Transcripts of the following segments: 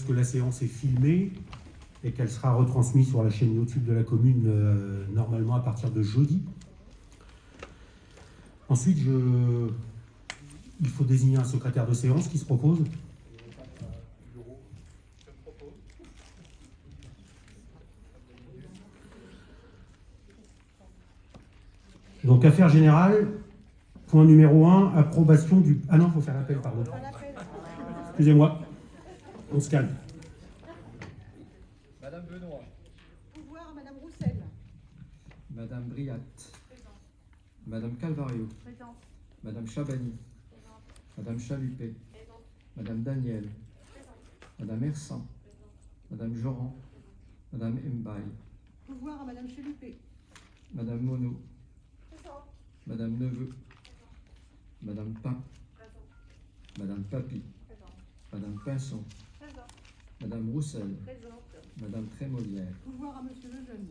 que la séance est filmée et qu'elle sera retransmise sur la chaîne YouTube de la commune normalement à partir de jeudi. Ensuite, il faut désigner un secrétaire de séance qui se propose. Donc, affaires générales, point numéro 1, approbation du... Ah non, il faut faire l'appel, pardon. Excusez-moi, on se calme. Madame Benoît. Pouvoir à Madame Roussel. Madame Briat. Madame Calvario. Présente. Madame Chabani. Madame Chalupet. Madame Daniel. Madame Hersan. Madame Joran. Madame Mbaye. Pouvoir à Madame Chalupet. Madame Monod. Madame Neveu. Madame Pain. Madame Papy. Madame Pinson. Madame Roussel. Madame Trémolière. Pouvoir à Monsieur Lejeune.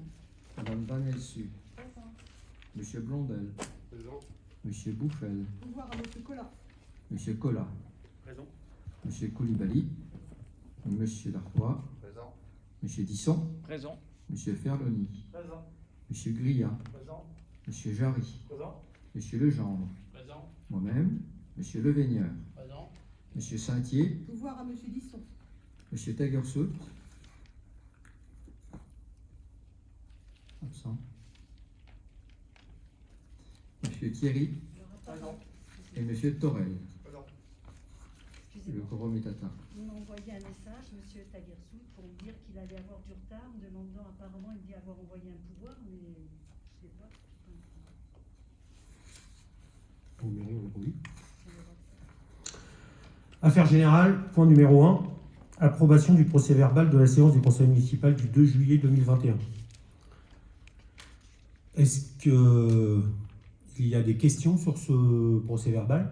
Madame Vanelsu. Monsieur Blondel. Monsieur Bouffel. Pouvoir à Monsieur Collat. Monsieur Collat. Présent. Monsieur Koulibaly. Monsieur Darrois. Présent. Monsieur Disson. Présent. Monsieur Ferloni. Présent. Monsieur Grillat. Présent. Monsieur Jarry. Présent. Monsieur Legendre. Présent. Moi-même. Monsieur Leveigneur. Présent. Monsieur Saintier. Pouvoir à Monsieur Disson. Monsieur Tagersout. Absent. Monsieur Thierry. Présent. Et Monsieur Torel. Présent. Le quorum est atteint. Il m'a envoyé un message, Monsieur Tagersout, pour me dire qu'il allait avoir du retard, me demandant apparemment, il dit avoir envoyé un pouvoir, mais je ne sais pas. Affaires générales, point numéro 1, approbation du procès-verbal de la séance du conseil municipal du 2 juillet 2021. Est-ce qu'il y a des questions sur ce procès-verbal?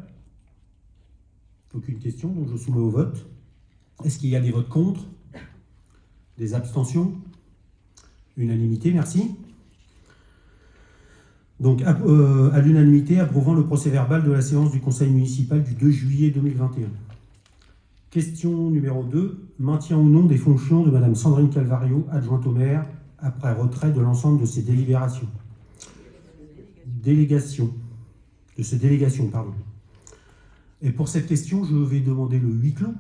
Aucune question, donc je soumets au vote. Est-ce qu'il y a des votes contre? Des abstentions? Unanimité, merci. Donc, à l'unanimité, approuvant le procès-verbal de la séance du conseil municipal du 2 juillet 2021. Question numéro 2. Maintien ou non des fonctions de Madame Sandrine Calvario, adjointe au maire, après retrait de l'ensemble de ses délibérations. Délégation, pardon. Et pour cette question, je vais demander le huis clos.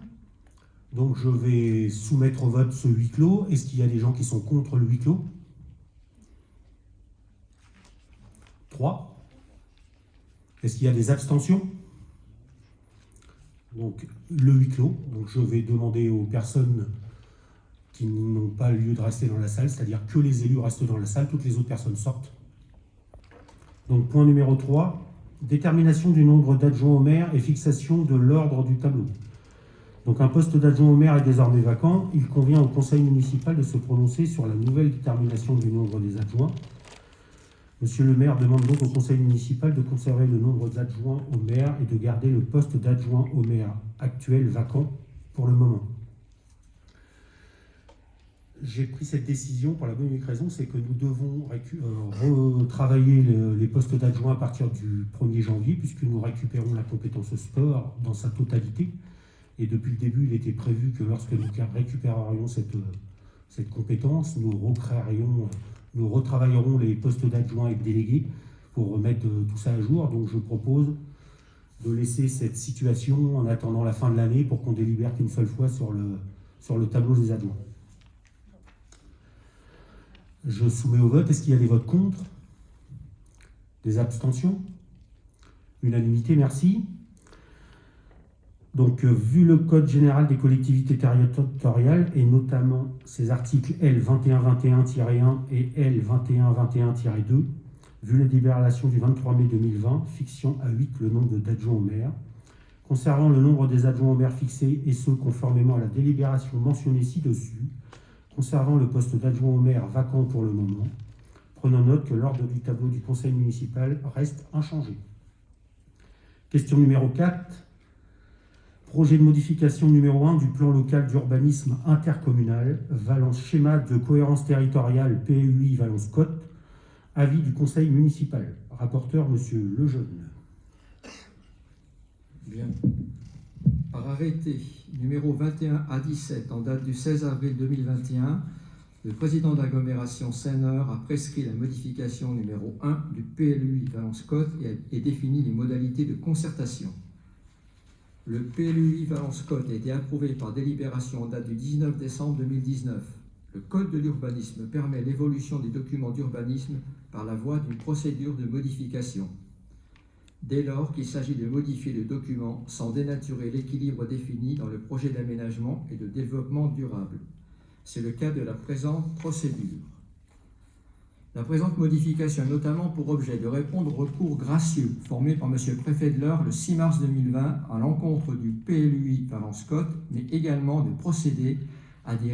Donc, je vais soumettre au vote ce huis clos. Est-ce qu'il y a des gens qui sont contre le huis clos? 3. Est-ce qu'il y a des abstentions? Donc, le huis clos. Donc, je vais demander aux personnes qui n'ont pas lieu de rester dans la salle, c'est-à-dire que les élus restent dans la salle, toutes les autres personnes sortent. Donc, point numéro 3, détermination du nombre d'adjoints au maire et fixation de l'ordre du tableau. Donc, un poste d'adjoint au maire est désormais vacant. Il convient au conseil municipal de se prononcer sur la nouvelle détermination du nombre des adjoints. Monsieur le maire demande donc au conseil municipal de conserver le nombre d'adjoints au maire et de garder le poste d'adjoint au maire actuel vacant pour le moment. J'ai pris cette décision pour la bonne et unique raison, c'est que nous devons retravailler les postes d'adjoints à partir du 1er janvier, puisque nous récupérons la compétence sport dans sa totalité. Et depuis le début, il était prévu que lorsque nous récupérerions cette compétence, nous retravaillerons les postes d'adjoints et de délégués pour remettre tout ça à jour. Donc je propose de laisser cette situation en attendant la fin de l'année pour qu'on délibère qu'une seule fois sur le tableau des adjoints. Je soumets au vote. Est-ce qu'il y a des votes contre? Des abstentions? Unanimité, merci. Donc, vu le Code général des collectivités territoriales, et notamment ses articles L 2121-1 et L 2121-2, vu la délibération du 23 mai 2020, fixant à 8 le nombre d'adjoints au maire, conservant le nombre des adjoints au maire fixés et ce conformément à la délibération mentionnée ci-dessus, conservant le poste d'adjoint au maire vacant pour le moment, prenant note que l'ordre du tableau du conseil municipal reste inchangé. Question numéro 4. Projet de modification numéro 1 du plan local d'urbanisme intercommunal, Valence schéma de cohérence territoriale PUI Valence Côte, avis du conseil municipal. Rapporteur, monsieur Lejeune. Bien. Par arrêté numéro 21A17 en date du 16 avril 2021, le président d'agglomération Seine-Nord a prescrit la modification numéro 1 du PLUI Valence-Côte et défini les modalités de concertation. Le PLUI Valence-Côte a été approuvé par délibération en date du 19 décembre 2019. Le Code de l'urbanisme permet l'évolution des documents d'urbanisme par la voie d'une procédure de modification. Dès lors qu'il s'agit de modifier le document sans dénaturer l'équilibre défini dans le projet d'aménagement et de développement durable. C'est le cas de la présente procédure. La présente modification a notamment pour objet de répondre au recours gracieux formé par M. le préfet de l'Eure le 6 mars 2020 à l'encontre du PLUI Valence-Côte, mais également de procéder à des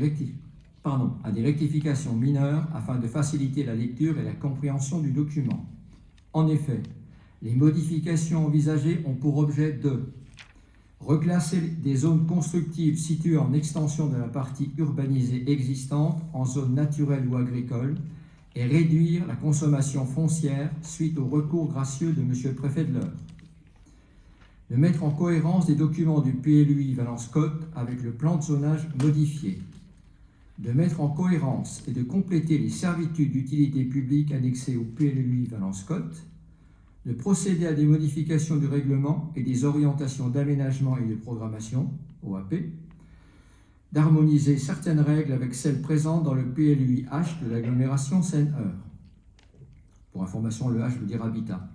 rectifications mineures afin de faciliter la lecture et la compréhension du document. En effet, les modifications envisagées ont pour objet de reclasser des zones constructives situées en extension de la partie urbanisée existante en zone naturelle ou agricole et réduire la consommation foncière suite au recours gracieux de M. le préfet de l'Eure. De mettre en cohérence les documents du PLUI Valence-Côte avec le plan de zonage modifié. De mettre en cohérence et de compléter les servitudes d'utilité publique annexées au PLUI Valence-Côte. De procéder à des modifications du règlement et des orientations d'aménagement et de programmation, OAP, d'harmoniser certaines règles avec celles présentes dans le PLUI-H de l'agglomération Seine-Eure. Pour information, le H veut dire habitat.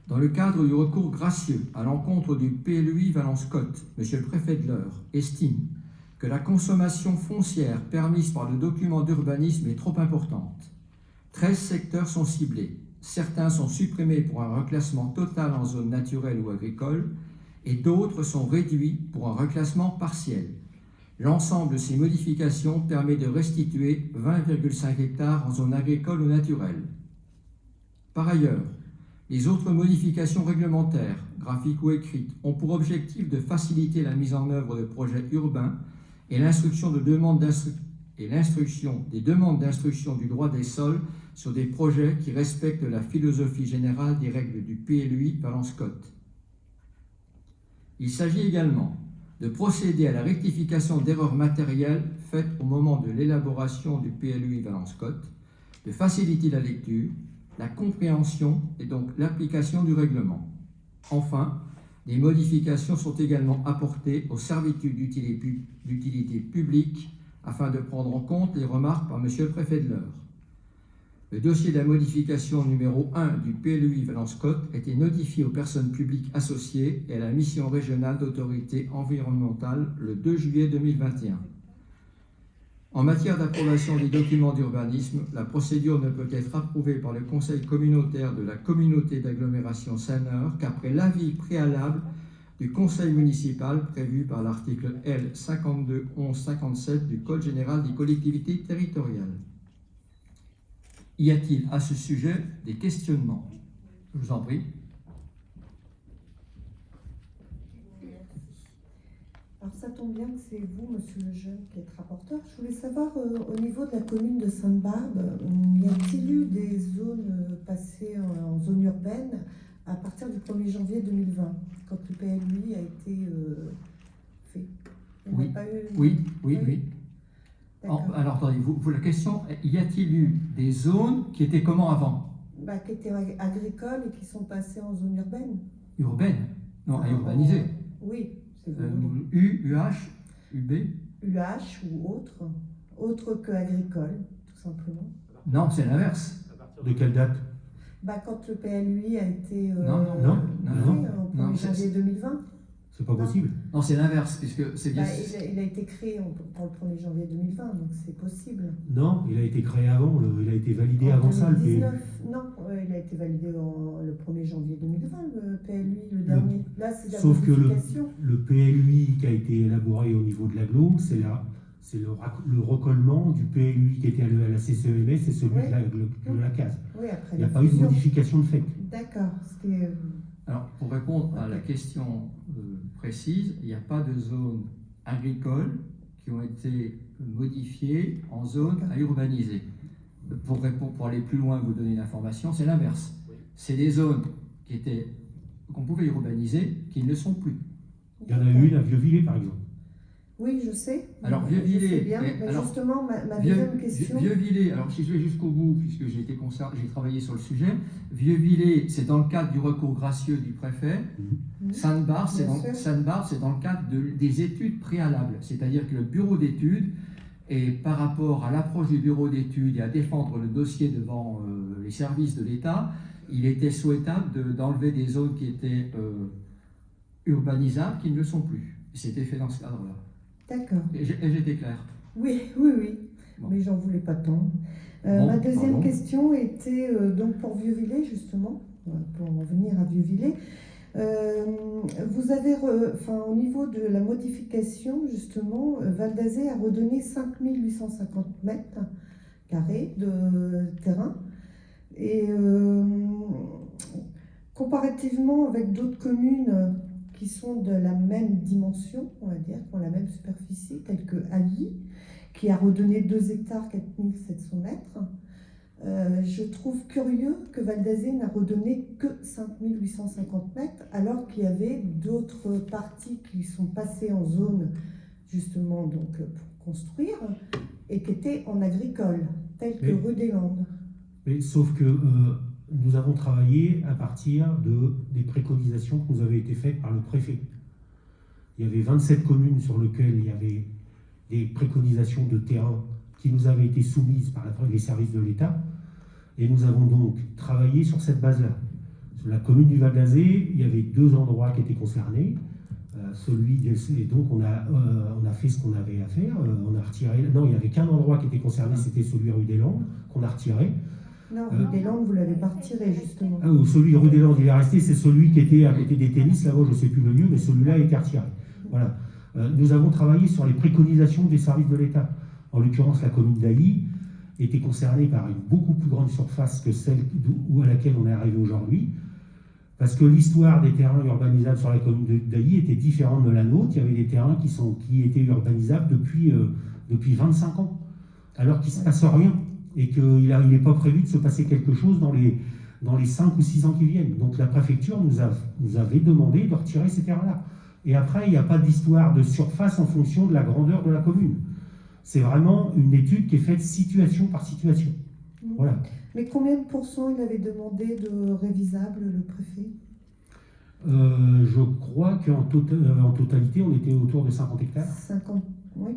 Dans le cadre du recours gracieux à l'encontre du PLUI Valence-Côte, M. le préfet de l'Eure estime que la consommation foncière permise par le document d'urbanisme est trop importante. 13 secteurs sont ciblés. Certains sont supprimés pour un reclassement total en zone naturelle ou agricole et d'autres sont réduits pour un reclassement partiel. L'ensemble de ces modifications permet de restituer 20,5 hectares en zone agricole ou naturelle. Par ailleurs, les autres modifications réglementaires, graphiques ou écrites, ont pour objectif de faciliter la mise en œuvre de projets urbains et l'instruction des demandes d'instruction du droit des sols sur des projets qui respectent la philosophie générale des règles du PLUI Valence-Côte. Il s'agit également de procéder à la rectification d'erreurs matérielles faites au moment de l'élaboration du PLUI Valence-Côte, de faciliter la lecture, la compréhension et donc l'application du règlement. Enfin, des modifications sont également apportées aux servitudes d'utilité publique afin de prendre en compte les remarques par M. le préfet de l'Eure. Le dossier de la modification numéro 1 du PLUI Valence-Côte a été notifié aux personnes publiques associées et à la mission régionale d'autorité environnementale le 2 juillet 2021. En matière d'approbation des documents d'urbanisme, la procédure ne peut être approuvée par le conseil communautaire de la communauté d'agglomération Seine-Nord qu'après l'avis préalable du conseil municipal prévu par l'article L. 52-11-57 du Code général des collectivités territoriales. Y a-t-il à ce sujet des questionnements? Je vous en prie. Alors ça tombe bien que c'est vous, Monsieur Lejeune, qui êtes rapporteur. Je voulais savoir, au niveau de la commune de Sainte-Barbe, y a-t-il eu des zones passées en zone urbaine à partir du 1er janvier 2020, quand le PLUI a été fait? Oui. Oui. Alors attendez, la question, y a-t-il eu des zones qui étaient comment avant? Qui étaient agricoles et qui sont passées en zone urbaine. Urbaine? Non, à urbaniser. Oui. UH, UB? UH ou autre que agricole, tout simplement. Non, c'est l'inverse. De quelle date? Quand le PLUI a été non, au 1er janvier 2020. C'est pas possible. Non, c'est l'inverse, puisque c'est bien. Il a été créé pour le 1er janvier 2020, donc c'est possible. Non, il a été créé avant, il a été validé avant ça, le PLUI. Non, il a été validé le 1er janvier 2020, le PLUI, le dernier. Là, c'est la sauf modification. Que le PLUI qui a été élaboré au niveau de l'agglo, c'est le recollement du PLUI qui était à la CCEMS et celui de la case. Oui, après il n'y a pas eu de modification de fait. D'accord. Alors, pour répondre à la question précise, il n'y a pas de zones agricoles qui ont été modifiées en zone à urbaniser. Pour aller plus loin, vous donner l'information, c'est l'inverse. C'est des zones qu'on pouvait urbaniser qui ne le sont plus. Il y en a eu une à Vieux-Villers, par exemple. Oui, je sais. Alors, Je Vieux-Villers, sais bien, et mais alors, justement, ma deuxième question... Vieux-Villers, alors si je vais jusqu'au bout, puisque j'ai travaillé sur le sujet, Vieux-Villers, c'est dans le cadre du recours gracieux du préfet. Sainte-Barbe, c'est Bien sûr. dans le cadre des études préalables. C'est-à-dire que le bureau d'études, et par rapport à l'approche du bureau d'études et à défendre le dossier devant les services de l'État, il était souhaitable d'enlever des zones qui étaient urbanisables qui ne le sont plus. Et c'était fait dans ce cadre-là. D'accord. Et j'étais clair. Oui. Bon. Mais j'en voulais pas tant. Bon, Ma deuxième pardon. question était donc pour Vieux-Villers, justement, pour en venir à Vieux-Villers. Vous avez, au niveau de la modification, justement, Val d'Azé a redonné 5850 mètres carrés de terrain. Et comparativement avec d'autres communes qui sont de la même dimension, on va dire, qui ont la même superficie, telles que Alli, qui a redonné 2 hectares 4700 mètres, je trouve curieux que Val d'Azé n'a redonné que 5850 mètres, alors qu'il y avait d'autres parties qui sont passées en zone, justement, donc, pour construire, et qui étaient en agricole, telles que rue des Landes. Mais sauf que nous avons travaillé à partir des préconisations qui nous avaient été faites par le préfet. Il y avait 27 communes sur lesquelles il y avait des préconisations de terrain qui nous avaient été soumises par les services de l'État. Et nous avons donc travaillé sur cette base-là. Sur la commune du Val d'Azé, il y avait 2 endroits qui étaient concernés. Et donc on a fait ce qu'on avait à faire. On a retiré. Non, il n'y avait qu'un endroit qui était concerné, c'était celui rue des Landes, qu'on a retiré. Non, rue des Landes, vous ne l'avez pas retiré, justement. Ah, ou celui rue des Landes, il est resté, c'est celui qui était à côté des tennis, là-bas, je ne sais plus le lieu, mais celui-là a été retiré. Voilà. Nous avons travaillé sur les préconisations des services de l'État. En l'occurrence, la commune d'Ailly était concernée par une beaucoup plus grande surface que celle à laquelle on est arrivé aujourd'hui, parce que l'histoire des terrains urbanisables sur la commune d'Ailly était différente de la nôtre. Il y avait des terrains qui étaient urbanisables depuis 25 ans, alors qu'il ne se passe rien, et qu'il n'est pas prévu de se passer quelque chose dans les 5 ou 6 ans qui viennent. Donc la préfecture nous avait demandé de retirer ces terrains-là. Et après, il n'y a pas d'histoire de surface en fonction de la grandeur de la commune. C'est vraiment une étude qui est faite situation par situation. Voilà. Mais combien de pourcents il avait demandé de révisable, le préfet? Je crois qu'en totalité, on était autour de 50 hectares. 50, oui.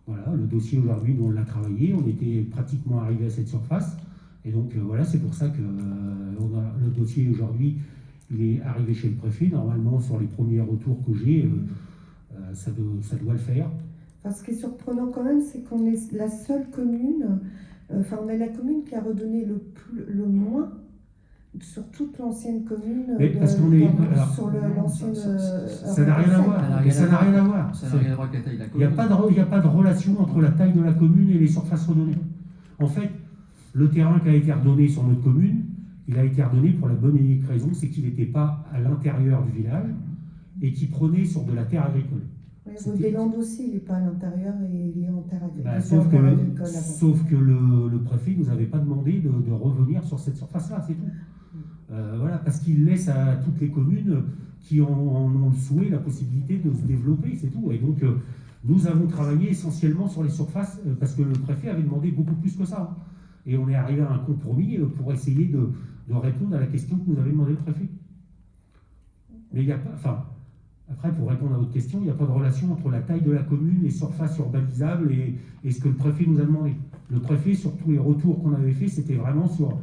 Voilà, le dossier aujourd'hui, nous on l'a travaillé, on était pratiquement arrivé à cette surface. Et donc voilà, c'est pour ça que le dossier aujourd'hui, il est arrivé chez le préfet. Normalement, sur les premiers retours que j'ai, ça doit le faire. Enfin, ce qui est surprenant quand même, c'est qu'on est la seule commune, on est la commune qui a redonné le moins sur toute l'ancienne commune. Mais parce qu'on est. Sur l'ancienne. Ça n'a rien à voir. Ça n'a rien à voir. Ça n'a rien à voir avec la taille de la Il n'y a pas de relation entre la taille de la commune et les surfaces redonnées. En fait, le terrain qui a été redonné sur notre commune, il a été redonné pour la bonne et unique raison, c'est qu'il n'était pas à l'intérieur du village et qu'il prenait sur de la terre agricole. Rue des Landes aussi, il n'est pas à l'intérieur et il est en terre agricole. Sauf que le préfet ne nous avait pas demandé de revenir sur cette surface-là, c'est tout. Voilà, parce qu'il laisse à toutes les communes qui en ont le souhait la possibilité de se développer, c'est tout. Et donc, nous avons travaillé essentiellement sur les surfaces, parce que le préfet avait demandé beaucoup plus que ça. Et on est arrivé à un compromis pour essayer de répondre à la question que nous avait demandé le préfet. Mais il n'y a pas... Enfin, après, pour répondre à votre question, il n'y a pas de relation entre la taille de la commune, les surfaces urbanisables et ce que le préfet nous a demandé. Le préfet, sur tous les retours qu'on avait faits, c'était vraiment sur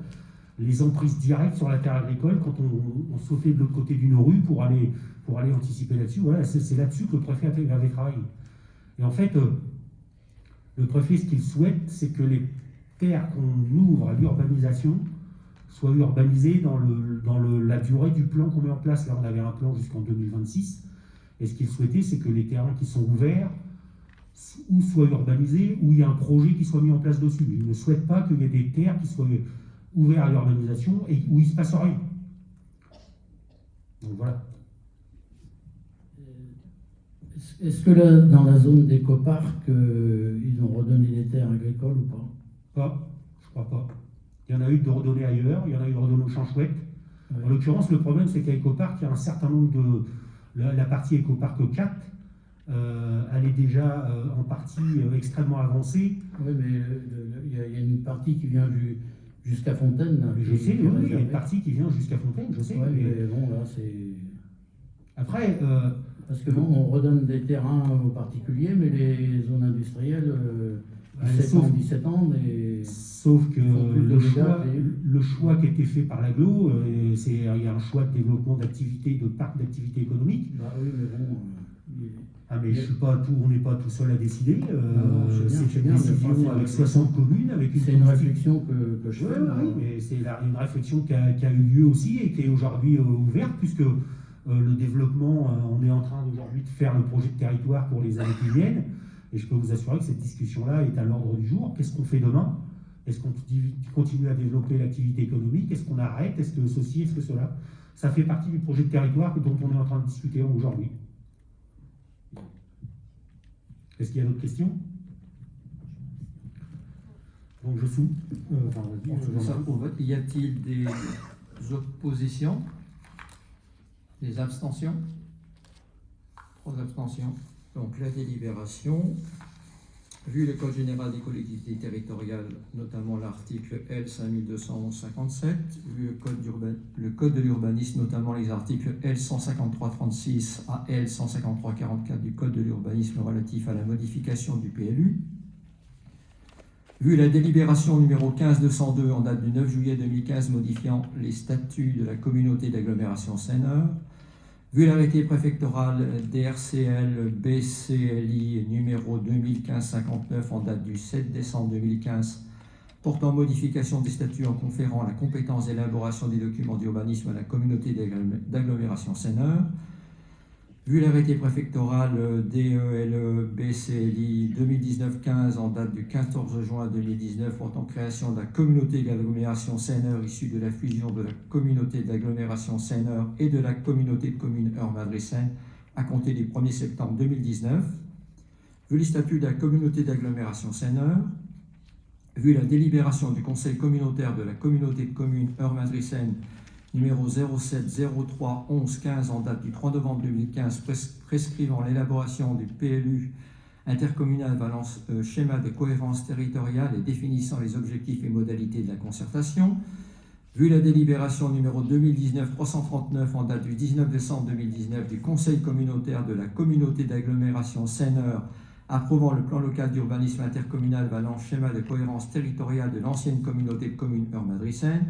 les emprises directes sur la terre agricole, quand on sautait de l'autre côté d'une rue pour aller anticiper là-dessus. Voilà, c'est là-dessus que le préfet avait travaillé. Et en fait, le préfet, ce qu'il souhaite, c'est que les terres qu'on ouvre à l'urbanisation soient urbanisées dans la durée du plan qu'on met en place. Là, on avait un plan jusqu'en 2026. Et ce qu'il souhaitait, c'est que les terrains qui sont ouverts ou soient urbanisés, ou il y a un projet qui soit mis en place dessus. Il ne souhaite pas qu'il y ait des terres qui soient ouvertes à l'urbanisation et où il ne se passe rien. Donc voilà. Est-ce que dans la zone d'éco-parc, ils ont redonné des terres agricoles ou pas? Pas, je crois pas. Il y en a eu de redonner ailleurs, il y en a eu de redonner au Champ Chouette. Ouais. En l'occurrence, le problème, c'est qu'à Ecopark, il y a un certain nombre de... La partie Ecopark 4, elle est déjà en partie extrêmement avancée. Oui, mais il y a une partie qui vient jusqu'à Fontaine. Là, Je qui- sais, qui est oui, il y a une réservée. partie qui vient jusqu'à Fontaine, je sais. Ouais, mais mais bon, là, c'est. Après, Parce que bon, on redonne des terrains aux particuliers, mais les zones industrielles, 17 ans, mais. sauf que Ils font plus de le choix, dégâts, le choix qui a été fait par l'aglo, il y a un choix de développement d'activités, de parcs d'activités économiques. Bah oui, mais bon. Ah mais je suis pas tout, on n'est pas tout seul à décider. Non, je sais bien, C'est une mais décision c'est avec 60 communes, avec une C'est une politique. réflexion que je Oui, fais. oui, mais c'est une réflexion qui a eu lieu aussi et qui est aujourd'hui ouverte, puisque le développement, on est en train aujourd'hui de faire le projet de territoire pour les années qui viennent, et je peux vous assurer que cette discussion-là est à l'ordre du jour. Qu'est-ce qu'on fait demain? Est-ce qu'on continue à développer l'activité économique? Est-ce qu'on arrête? Est-ce que ceci? Est-ce que cela? Ça fait partie du projet de territoire dont on est en train de discuter aujourd'hui. Est-ce qu'il y a d'autres questions? Donc je sous. On met ça au vote. Y a-t-il des oppositions? Des abstentions? 3 abstentions. Donc la délibération, vu le Code général des collectivités territoriales, notamment l'article L 5211-57, vu le Code de l'urbanisme, notamment les articles L 153-36 à L 153-44 du Code de l'urbanisme relatif à la modification du PLU, vu la délibération numéro 15-202 en date du 9 juillet 2015 modifiant les statuts de la communauté d'agglomération Seine-Nord, vu l'arrêté préfectoral DRCL BCLI numéro 2015-59 en date du 7 décembre 2015 portant modification des statuts en conférant la compétence d'élaboration des documents d'urbanisme à la communauté d'agglomération Seine-Nord, vu l'arrêté préfectoral DELE BCLI 2019-15 en date du 14 juin 2019 portant création de la communauté d'agglomération Seine-Nord issue de la fusion de la communauté d'agglomération Seine-Nord et de la communauté de communes Eure-Madrid-Seine à compter du 1er septembre 2019, vu les statuts de la communauté d'agglomération Seine-Nord, vu la délibération du conseil communautaire de la communauté de communes Eure-Madrid-Seine numéro 07031115 en date du 3 novembre 2015 prescrivant l'élaboration du PLU intercommunal Valence schéma de cohérence territoriale et définissant les objectifs et modalités de la concertation, vu la délibération numéro 2019-339 en date du 19 décembre 2019 du conseil communautaire de la communauté d'agglomération Seine-Nord approuvant le plan local d'urbanisme intercommunal Valence schéma de cohérence territoriale de l'ancienne communauté de communes Eure-Madrid-Seine,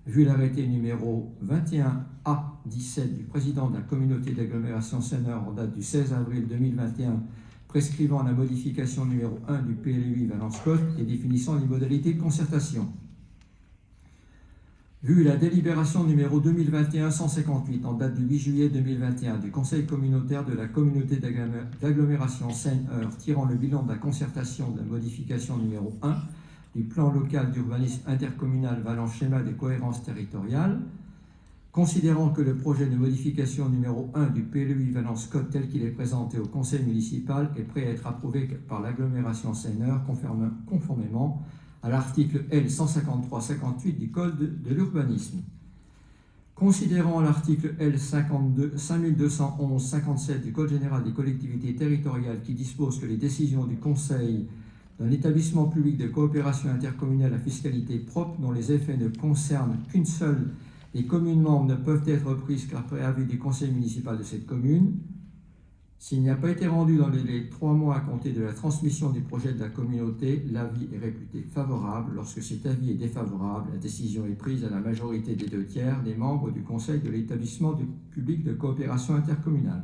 vu l'arrêté numéro 21A17 du président de la communauté d'agglomération Seine-Nord en date du 16 avril 2021 prescrivant la modification numéro 1 du PLUI Valence-Côte et définissant les modalités de concertation. Vu la délibération numéro 2021-158 en date du 8 juillet 2021 du conseil communautaire de la communauté d'agglomération Seine-Eure tirant le bilan de la concertation de la modification numéro 1 du plan local d'urbanisme intercommunal Valence schéma de cohérence territoriale, considérant que le projet de modification numéro 1 du PLUI Valence-Côte tel qu'il est présenté au conseil municipal est prêt à être approuvé par l'agglomération Seine-Eure conformément à l'article L 153-58 du Code de l'urbanisme. Considérant l'article L 5211-57 du Code général des collectivités territoriales qui dispose que les décisions du conseil d'un établissement public de coopération intercommunale à fiscalité propre dont les effets ne concernent qu'une seule des communes membres ne peuvent être prises qu'après avis du conseil municipal de cette commune. S'il n'y a pas été rendu dans les délais de 3 mois à compter de la transmission du projet de la communauté, l'avis est réputé favorable. Lorsque cet avis est défavorable, la décision est prise à la majorité des 2/3 des membres du conseil de l'établissement public de coopération intercommunale.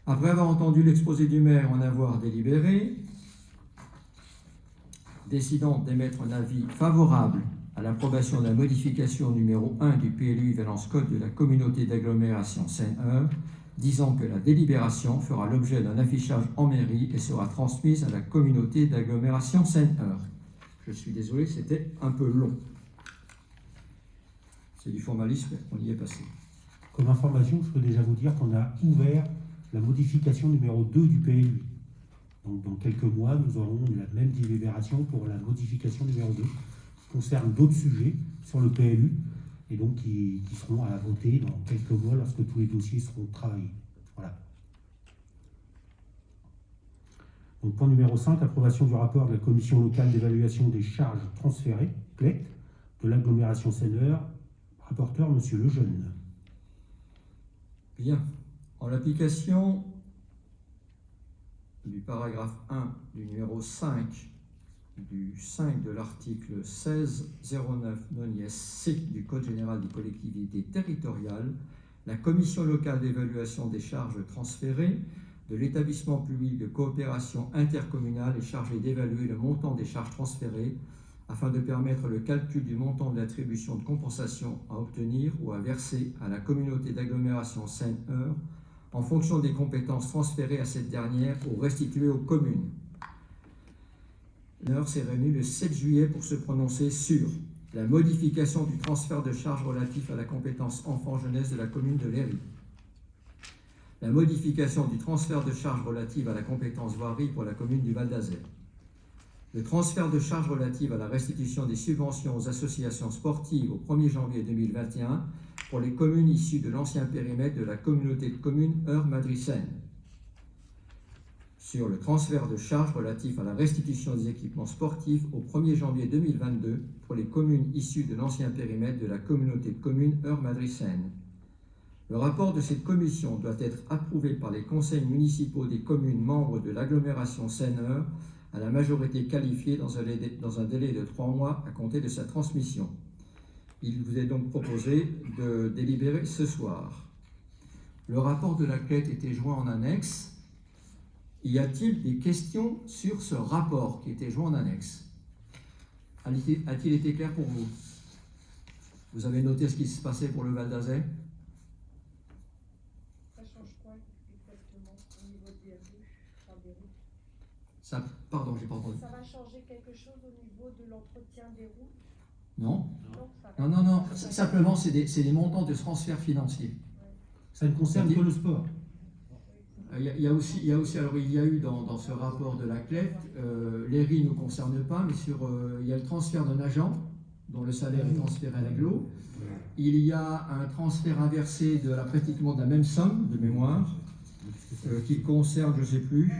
Après avoir entendu l'exposé du maire en avoir délibéré, décidant d'émettre un avis favorable à l'approbation de la modification numéro 1 du PLU Valence-Côte de la communauté d'agglomération Seine-Eure, disant que la délibération fera l'objet d'un affichage en mairie et sera transmise à la communauté d'agglomération Seine-Eure. Je suis désolé, c'était un peu long. C'est du formalisme, on y est passé. Comme information, je peux déjà vous dire qu'on a ouvert la modification numéro 2 du PLU. Donc dans quelques mois, nous aurons la même délibération pour la modification numéro 2, qui concerne d'autres sujets sur le PLU. et donc qui seront à voter dans quelques mois lorsque tous les dossiers seront travaillés. Voilà. Donc, point numéro 5, approbation du rapport de la Commission locale d'évaluation des charges transférées, CLEC, de l'agglomération Seine-Eure. Rapporteur, Monsieur Lejeune. Bien. En l'application du paragraphe 1 du numéro 5 du 5 de l'article 1609 non-IS C du Code général des collectivités territoriales, la Commission locale d'évaluation des charges transférées de l'établissement public de coopération intercommunale est chargée d'évaluer le montant des charges transférées afin de permettre le calcul du montant de l'attribution de compensation à obtenir ou à verser à la communauté d'agglomération Seine-Eure en fonction des compétences transférées à cette dernière ou restituées aux communes. L'heure s'est réunie le 7 juillet pour se prononcer sur la modification du transfert de charges relatif à la compétence enfant-jeunesse de la commune de Léry, la modification du transfert de charges relative à la compétence voirie pour la commune du Val d'Azère, le transfert de charges relative à la restitution des subventions aux associations sportives au 1er janvier 2021 pour les communes issues de l'ancien périmètre de la communauté de communes Eure-Madrid-Seine, sur le transfert de charges relatif à la restitution des équipements sportifs au 1er janvier 2022 pour les communes issues de l'ancien périmètre de la communauté de communes Eure-Madrid-Seine. Le rapport de cette commission doit être approuvé par les conseils municipaux des communes membres de l'agglomération Seine-Eure à la majorité qualifiée dans un délai de 3 mois à compter de sa transmission. Il vous est donc proposé de délibérer ce soir. Le rapport de la CLEC était joint en annexe. Y a-t-il des questions sur ce rapport qui était joint en annexe? A-t-il été clair pour vous? Vous avez noté ce qui se passait pour le Val d'Azère? Ça change quoi exactement au niveau des rues, enfin des routes? Ça, pardon, j'ai pas entendu. Ça va changer quelque chose au niveau de l'entretien des routes? Non? Non, ça va. Non. Simplement, c'est des montants de transfert financier. Ça ne concerne que le sport. Il y a aussi, alors il y a eu dans ce rapport de la CLEC, l'ERI ne nous concerne pas, mais il y a le transfert d'un agent dont le salaire est transféré à l'agglo. Il y a un transfert inversé pratiquement de la même somme de mémoire, qui concerne, je ne sais plus,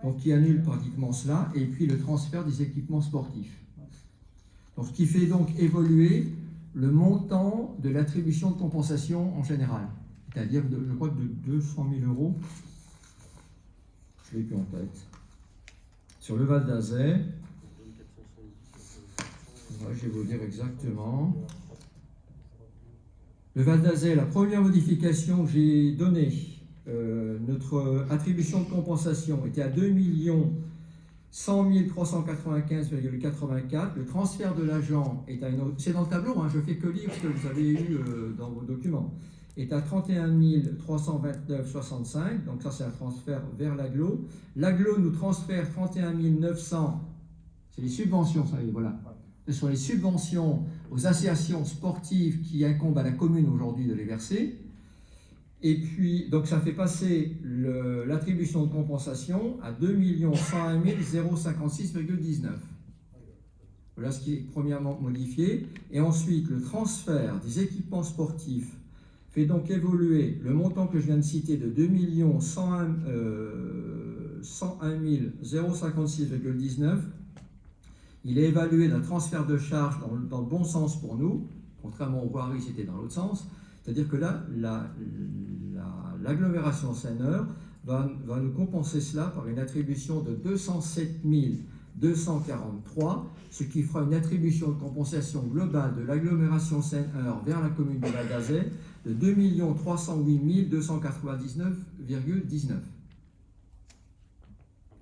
donc qui annule pratiquement cela, et puis le transfert des équipements sportifs. Donc, ce qui fait donc évoluer le montant de l'attribution de compensation en général. C'est-à-dire, je crois que de 200 000 euros, je ne l'ai plus en tête. Sur le Val d'Azère, je vais vous dire exactement. Le Val d'Azère, la première modification que j'ai donnée, notre attribution de compensation était à 2 100 395,84. Le transfert de l'agent est à une autre. C'est dans le tableau, hein, je ne fais que lire ce que vous avez eu dans vos documents. Est à 31 329,65. Donc ça, c'est un transfert vers l'agglo. L'agglo nous transfère 31 900. C'est les subventions, ça y est, voilà. Ce sont les subventions aux associations sportives qui incombent à la commune aujourd'hui de les verser. Et puis, donc ça fait passer l'attribution de compensation à 2 101 056,19. Voilà ce qui est premièrement modifié. Et ensuite, le transfert des équipements sportifs fait donc évoluer le montant que je viens de citer de 2 101 056,19. Il est évalué d'un transfert de charge dans le bon sens pour nous, contrairement aux voiries, c'était dans l'autre sens. C'est-à-dire que là, l'agglomération Seine-Eure va nous compenser cela par une attribution de 207 243, ce qui fera une attribution de compensation globale de l'agglomération Seine-Eure vers la commune de Val d'Azère de 2 308 299,19.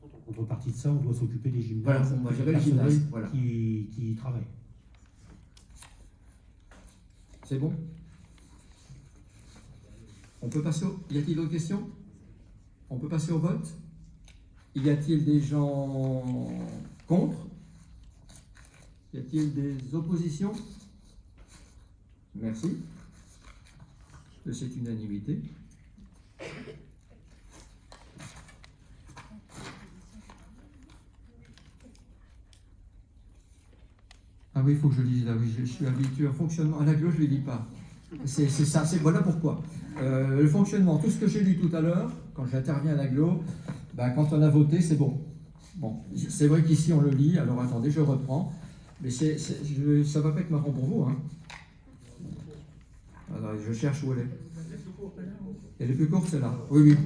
En contrepartie de ça, on doit s'occuper des gymnases. Voilà, on va gérer les gymnases, voilà. qui y travaillent. C'est bon? On peut passer Y a-t-il d'autres questions? On peut passer au vote? Y a-t-il des gens contre? Y a-t-il des oppositions? Merci. C'est unanimité. Ah oui, il faut que je lise là, oui, je suis habitué au fonctionnement. À l'agglo, je ne les lis pas. C'est ça, voilà pourquoi. Le fonctionnement, tout ce que j'ai lu tout à l'heure, quand j'interviens à l'agglo, ben, quand on a voté, c'est bon. Bon, c'est vrai qu'ici on le lit, alors attendez, je reprends. Mais ça ne va pas être marrant pour vous. Hein. Alors, je cherche où elle est. Elle est plus courte, celle-là. Oui, oui.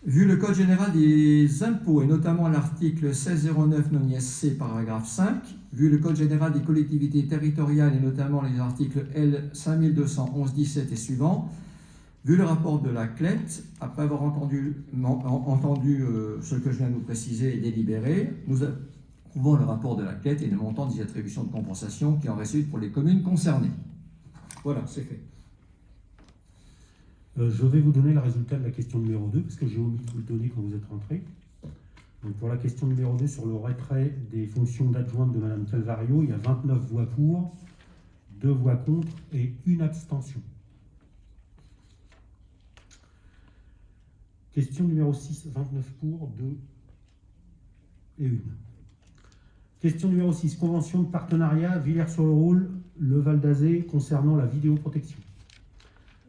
Vu le Code général des impôts, et notamment l'article 1609 nonies C, paragraphe 5, vu le Code général des collectivités territoriales, et notamment les articles L 5211-17 et suivants, vu le rapport de la CLET, après avoir entendu ce que je viens de vous préciser et délibéré, nous approuvons le rapport de la CLET et le montant des attributions de compensation qui en résultent pour les communes concernées. Voilà, c'est fait. Je vais vous donner le résultat de la question numéro 2, parce que j'ai omis de vous le donner quand vous êtes rentré. Donc pour la question numéro 2, sur le retrait des fonctions d'adjointe de Mme Calvario, il y a 29 voix pour, 2 voix contre et 1 abstention. Question numéro 6, 29 pour, 2 et 1. Question numéro 6, convention de partenariat Villers-sur-le-Roule, le Val d'Azé concernant la vidéoprotection.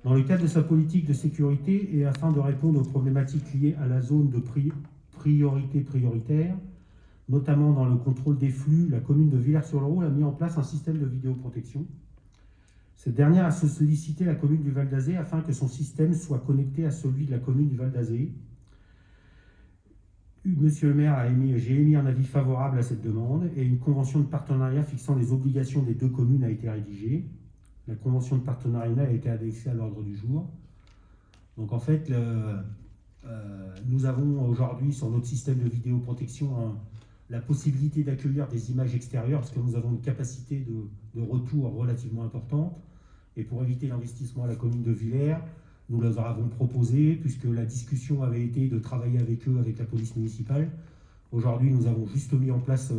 Dans le cadre de sa politique de sécurité et afin de répondre aux problématiques liées à la zone de priorité prioritaire, notamment dans le contrôle des flux, la commune de Villers-sur-le-Roule a mis en place un système de vidéoprotection. Cette dernière a sollicité la commune du Val d'Azé afin que son système soit connecté à celui de la commune du Val d'Azé. Monsieur le maire, j'ai émis un avis favorable à cette demande et une convention de partenariat fixant les obligations des 2 communes a été rédigée. La convention de partenariat a été annexée à l'ordre du jour. Donc en fait, nous avons aujourd'hui sur notre système de vidéoprotection la possibilité d'accueillir des images extérieures parce que nous avons une capacité de retour relativement importante. Et pour éviter l'investissement à la commune de Villers, nous leur avons proposé, puisque la discussion avait été de travailler avec eux, avec la police municipale. Aujourd'hui, nous avons juste mis en place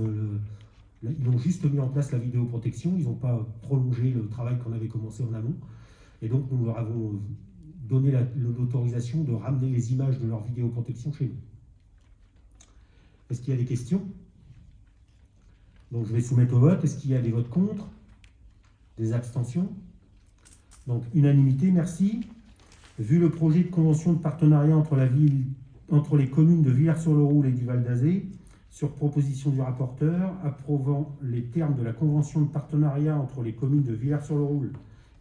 ils ont juste mis en place la vidéoprotection, ils n'ont pas prolongé le travail qu'on avait commencé en amont. Et donc, nous leur avons donné l'autorisation de ramener les images de leur vidéoprotection chez nous. Est-ce qu'il y a des questions? Donc, je vais soumettre au vote. Est-ce qu'il y a des votes contre? Des abstentions? Donc, unanimité, merci. Vu le projet de convention de partenariat entre les communes de Villers-sur-le-Roule et du Val d'Azé, sur proposition du rapporteur, approuvant les termes de la convention de partenariat entre les communes de Villers-sur-le-Roule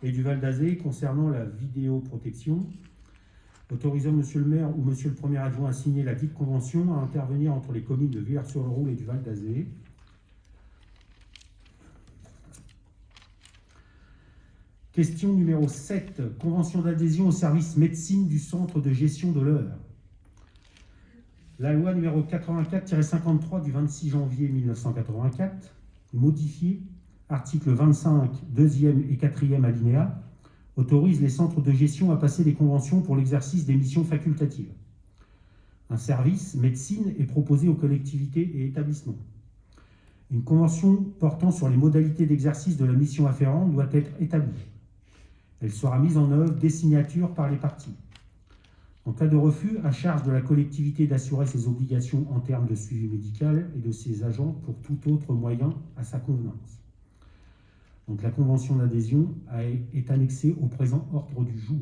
et du Val d'Azé concernant la vidéoprotection, autorisant monsieur le maire ou monsieur le premier adjoint à signer la dite convention à intervenir entre les communes de Villers-sur-le-Roule et du Val d'Azé. Question numéro 7, convention d'adhésion au service médecine du centre de gestion de l'Eure. La loi numéro 84-53 du 26 janvier 1984, modifiée, article 25, 2e et 4e alinéa, autorise les centres de gestion à passer des conventions pour l'exercice des missions facultatives. Un service médecine est proposé aux collectivités et établissements. Une convention portant sur les modalités d'exercice de la mission afférente doit être établie. Elle sera mise en œuvre dès signature par les parties. En cas de refus, à charge de la collectivité d'assurer ses obligations en termes de suivi médical et de ses agents pour tout autre moyen à sa convenance. Donc la convention d'adhésion est annexée au présent ordre du jour.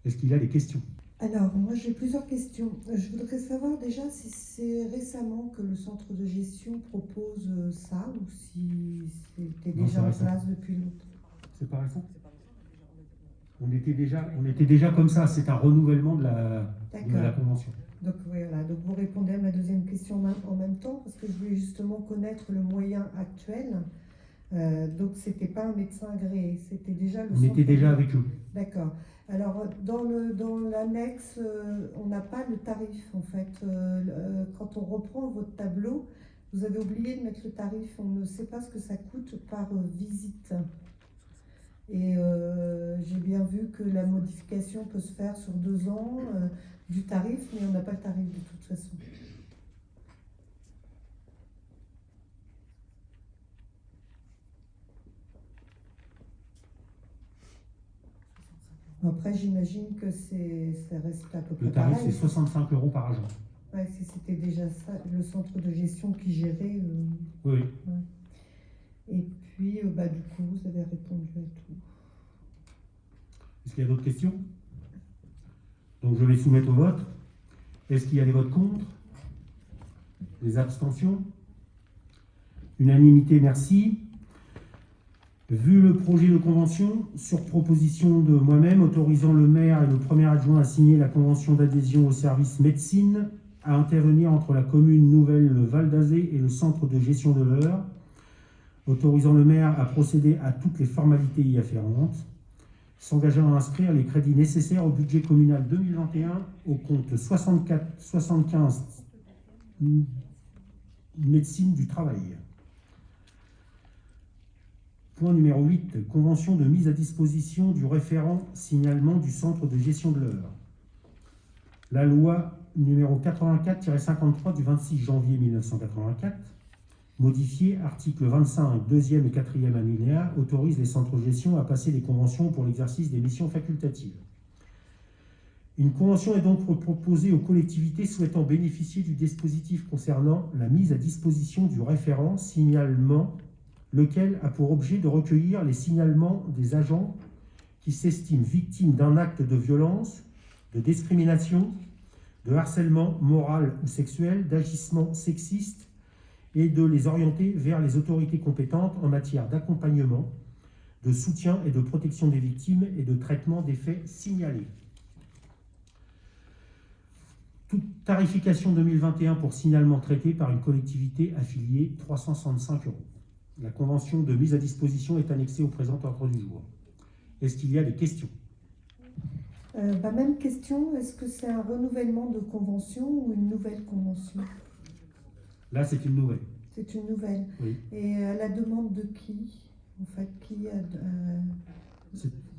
Est-ce qu'il y a des questions? Alors, moi j'ai plusieurs questions. Je voudrais savoir déjà si c'est récemment que le centre de gestion propose ça ou si c'était déjà en place depuis longtemps. C'est pas récent? On était déjà comme ça, c'est un renouvellement de la convention. Donc voilà, donc vous répondez à ma deuxième question en même temps, parce que je voulais justement connaître le moyen actuel. Donc c'était pas un médecin agréé, c'était déjà le On était déjà avec eux. D'accord. Alors dans l'annexe, on n'a pas le tarif en fait. Quand on reprend votre tableau, vous avez oublié de mettre le tarif, on ne sait pas ce que ça coûte par visite. Et j'ai bien vu que la modification peut se faire sur 2 ans du tarif, mais on n'a pas le tarif de toute façon. Après, j'imagine que ça reste à peu près Le tarif, pareil. c'est 65 € par agent. Ouais, si c'était déjà ça, le centre de gestion qui gérait. Oui. Ouais. Et puis, du coup, vous avez répondu à tout. Est-ce qu'il y a d'autres questions? Donc je vais soumettre au vote. Est-ce qu'il y a des votes contre? Des abstentions? Unanimité, merci. Vu le projet de convention, sur proposition de moi-même, autorisant le maire et le premier adjoint à signer la convention d'adhésion au service médecine, à intervenir entre la commune nouvelle Val d'Azé et le centre de gestion de l'Eure, autorisant le maire à procéder à toutes les formalités y afférentes, s'engageant à inscrire les crédits nécessaires au budget communal 2021 au compte 75 médecine du travail. Point numéro 8, convention de mise à disposition du référent signalement du centre de gestion de l'Eure. La loi numéro 84-53 du 26 janvier 1984, modifiée, article 25, 2e et 4e alinéa, autorise les centres de gestion à passer des conventions pour l'exercice des missions facultatives. Une convention est donc proposée aux collectivités souhaitant bénéficier du dispositif concernant la mise à disposition du référent signalement, lequel a pour objet de recueillir les signalements des agents qui s'estiment victimes d'un acte de violence, de discrimination, de harcèlement moral ou sexuel, d'agissement sexiste, et de les orienter vers les autorités compétentes en matière d'accompagnement, de soutien et de protection des victimes et de traitement des faits signalés. Toute tarification 2021 pour signalement traité par une collectivité affiliée, 365 €. La convention de mise à disposition est annexée au présent ordre du jour. Est-ce qu'il y a des questions? Même question, est-ce que c'est un renouvellement de convention ou une nouvelle convention? Là, c'est une nouvelle. C'est une nouvelle. Oui. Et à la demande de qui? En fait, qui a...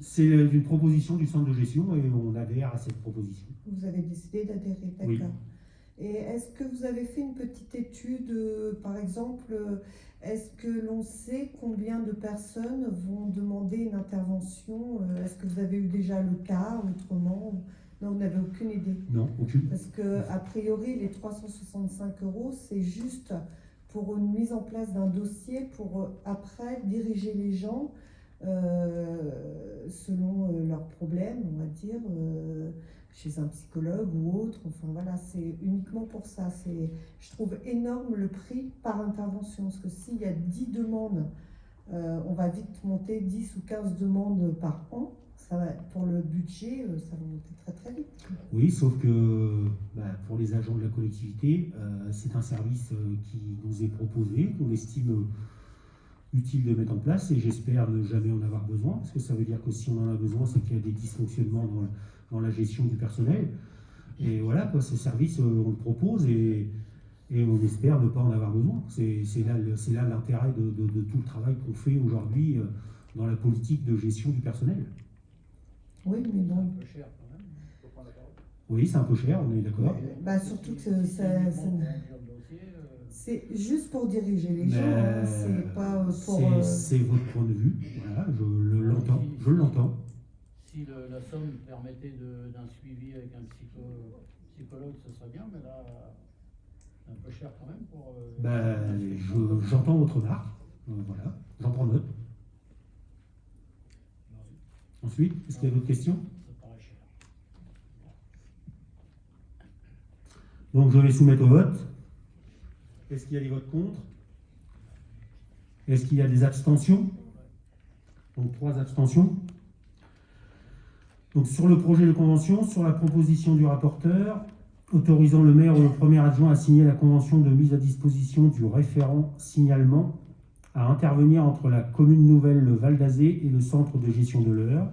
C'est une proposition du centre de gestion et on adhère à cette proposition. Vous avez décidé d'adhérer, d'accord. Oui. Et est-ce que vous avez fait une petite étude, par exemple, est-ce que l'on sait combien de personnes vont demander une intervention? Est-ce que vous avez eu déjà le cas autrement? Non, vous n'avez aucune idée. Non, aucune. Parce que, a priori, les 365 €, c'est juste pour une mise en place d'un dossier pour après diriger les gens selon leurs problèmes, on va dire, chez un psychologue ou autre. Enfin voilà, c'est uniquement pour ça. Je trouve énorme le prix par intervention. Parce que s'il y a 10 demandes, on va vite monter 10 ou 15 demandes par an. Ça va, pour le budget, ça va monter très très vite. Oui, sauf que pour les agents de la collectivité, c'est un service qui nous est proposé, qu'on estime utile de mettre en place et j'espère ne jamais en avoir besoin, parce que ça veut dire que si on en a besoin, c'est qu'il y a des dysfonctionnements dans la gestion du personnel. Et voilà, quoi, ce service, on le propose et on espère ne pas en avoir besoin. C'est là l'intérêt de tout le travail qu'on fait aujourd'hui dans la politique de gestion du personnel. Oui, mais bon. C'est un peu cher quand même. Faut prendre la parole. Oui, c'est un peu cher, on est d'accord. Surtout que c'est juste pour diriger les gens, hein, c'est pas pour... C'est votre point de vue, voilà, je l'entends. Si la somme permettait d'un suivi avec un psychologue, ce serait bien, mais là, c'est un peu cher quand même pour... J'entends votre remarque, voilà, j'en prends note. Ensuite, est-ce qu'il y a d'autres questions? Ça paraît cher. Donc je vais soumettre au vote. Est-ce qu'il y a des votes contre? Est-ce qu'il y a des abstentions? Donc 3 abstentions. Donc sur le projet de convention, sur la proposition du rapporteur, autorisant le maire ou le premier adjoint à signer la convention de mise à disposition du référent signalement, à intervenir entre la commune nouvelle Val d'Azé et le centre de gestion de l'Eure,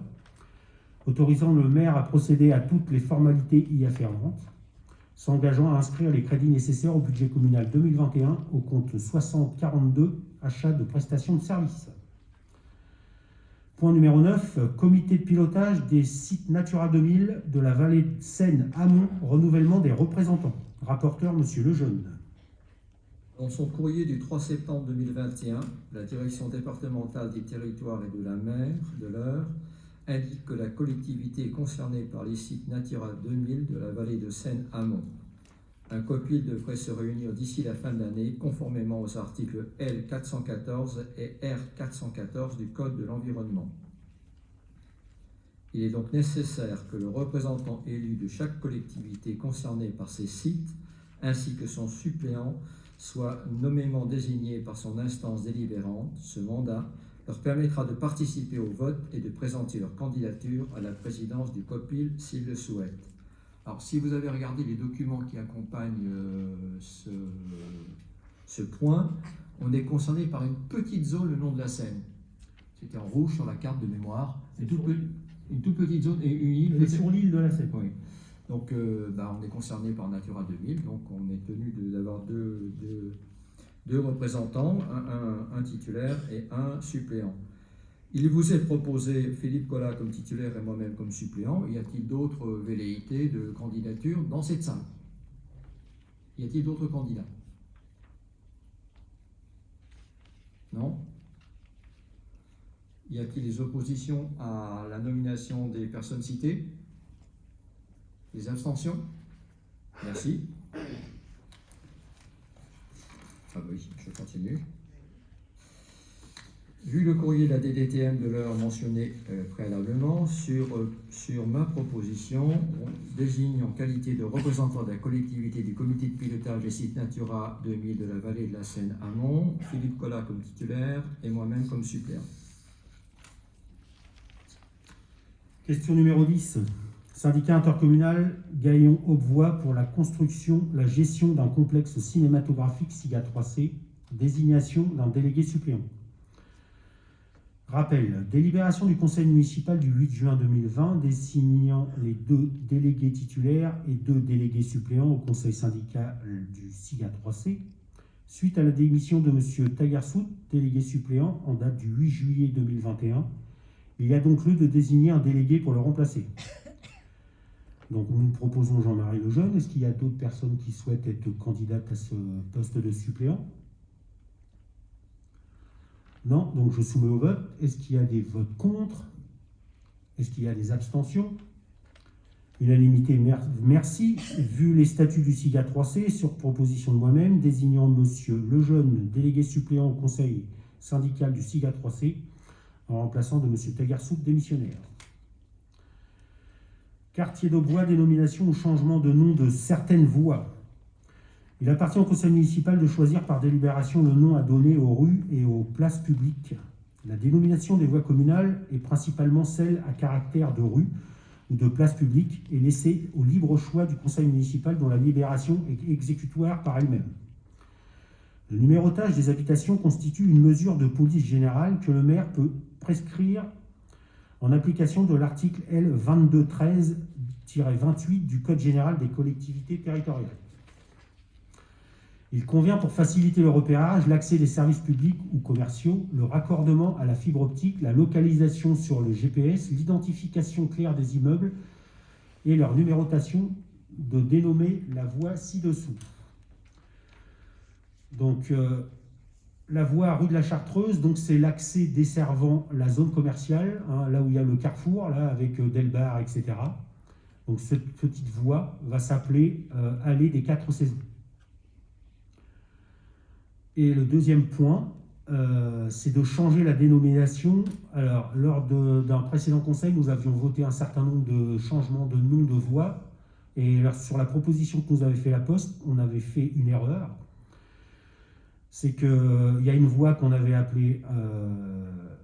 autorisant le maire à procéder à toutes les formalités y afférentes, s'engageant à inscrire les crédits nécessaires au budget communal 2021 au compte 6042, achat de prestations de services. Point numéro 9, comité de pilotage des sites Natura 2000 de la vallée de Seine-Amont, renouvellement des représentants. Rapporteur, Monsieur Lejeune. Dans son courrier du 3 septembre 2021, la direction départementale des territoires et de la mer de l'Eure indique que la collectivité est concernée par les sites Natura 2000 de la vallée de Seine-Amont. Un COPIL devrait se réunir d'ici la fin de l'année, conformément aux articles L 414 et R 414 du Code de l'environnement. Il est donc nécessaire que le représentant élu de chaque collectivité concernée par ces sites, ainsi que son suppléant, soit nommément désigné par son instance délibérante. Ce mandat leur permettra de participer au vote et de présenter leur candidature à la présidence du COPIL s'ils le souhaitent. Alors, si vous avez regardé les documents qui accompagnent ce point, on est concerné par une petite zone le long de la Seine. C'était en rouge sur la carte de mémoire. Une toute petite zone et une île. Et sur l'île de la Seine. Oui. Donc, on est concerné par Natura 2000, donc on est tenu d'avoir deux représentants, un titulaire et un suppléant. Il vous est proposé Philippe Collat comme titulaire et moi-même comme suppléant. Y a-t-il d'autres velléités de candidature dans cette salle? Y a-t-il d'autres candidats? Non? Y a-t-il des oppositions à la nomination des personnes citées? Des abstentions? Merci. Ah oui, je continue. Vu le courrier de la DDTM de l'heure mentionné préalablement, sur ma proposition, on désigne en qualité de représentant de la collectivité du comité de pilotage des sites Natura 2000 de la vallée de la Seine amont, Philippe Collat comme titulaire et moi-même comme suppléant. Question numéro 10. Syndicat intercommunal Gaillon-Aubevoie pour la construction, la gestion d'un complexe cinématographique SIGA 3C, désignation d'un délégué suppléant. Rappel, délibération du conseil municipal du 8 juin 2020 désignant les 2 délégués titulaires et 2 délégués suppléants au conseil syndical du SIGA 3C. Suite à la démission de M. Taguersout, délégué suppléant en date du 8 juillet 2021, il y a donc lieu de désigner un délégué pour le remplacer. Donc nous proposons Jean-Marie Lejeune. Est-ce qu'il y a d'autres personnes qui souhaitent être candidates à ce poste de suppléant? Non, donc je soumets au vote. Est-ce qu'il y a des votes contre? Est-ce qu'il y a des abstentions? Unanimité, merci. Vu les statuts du SIGA 3C, sur proposition de moi-même, désignant M. Lejeune, délégué suppléant au conseil syndical du SIGA 3C, en remplaçant de M. Taguersout, démissionnaire. Quartier d'Aubevoie, dénomination ou changement de nom de certaines voies. Il appartient au conseil municipal de choisir par délibération le nom à donner aux rues et aux places publiques. La dénomination des voies communales est principalement celle à caractère de rue ou de place publique et laissée au libre choix du conseil municipal dont la libération est exécutoire par elle-même. Le numérotage des habitations constitue une mesure de police générale que le maire peut prescrire en application de l'article L 2213-28 du Code général des collectivités territoriales. Il convient pour faciliter le repérage, l'accès des services publics ou commerciaux, le raccordement à la fibre optique, la localisation sur le GPS, l'identification claire des immeubles et leur numérotation, de dénommer la voie ci-dessous. Donc, la voie rue de la Chartreuse, donc c'est l'accès desservant la zone commerciale, hein, là où il y a le carrefour, là, avec Delbar, etc. Donc cette petite voie va s'appeler allée des 4 saisons. Et le deuxième point, c'est de changer la dénomination. Alors, lors d'un précédent conseil, nous avions voté un certain nombre de changements de nom de voie. Et alors, sur la proposition que nous avait fait la Poste, on avait fait une erreur. C'est qu'il y a une voie qu'on avait appelée...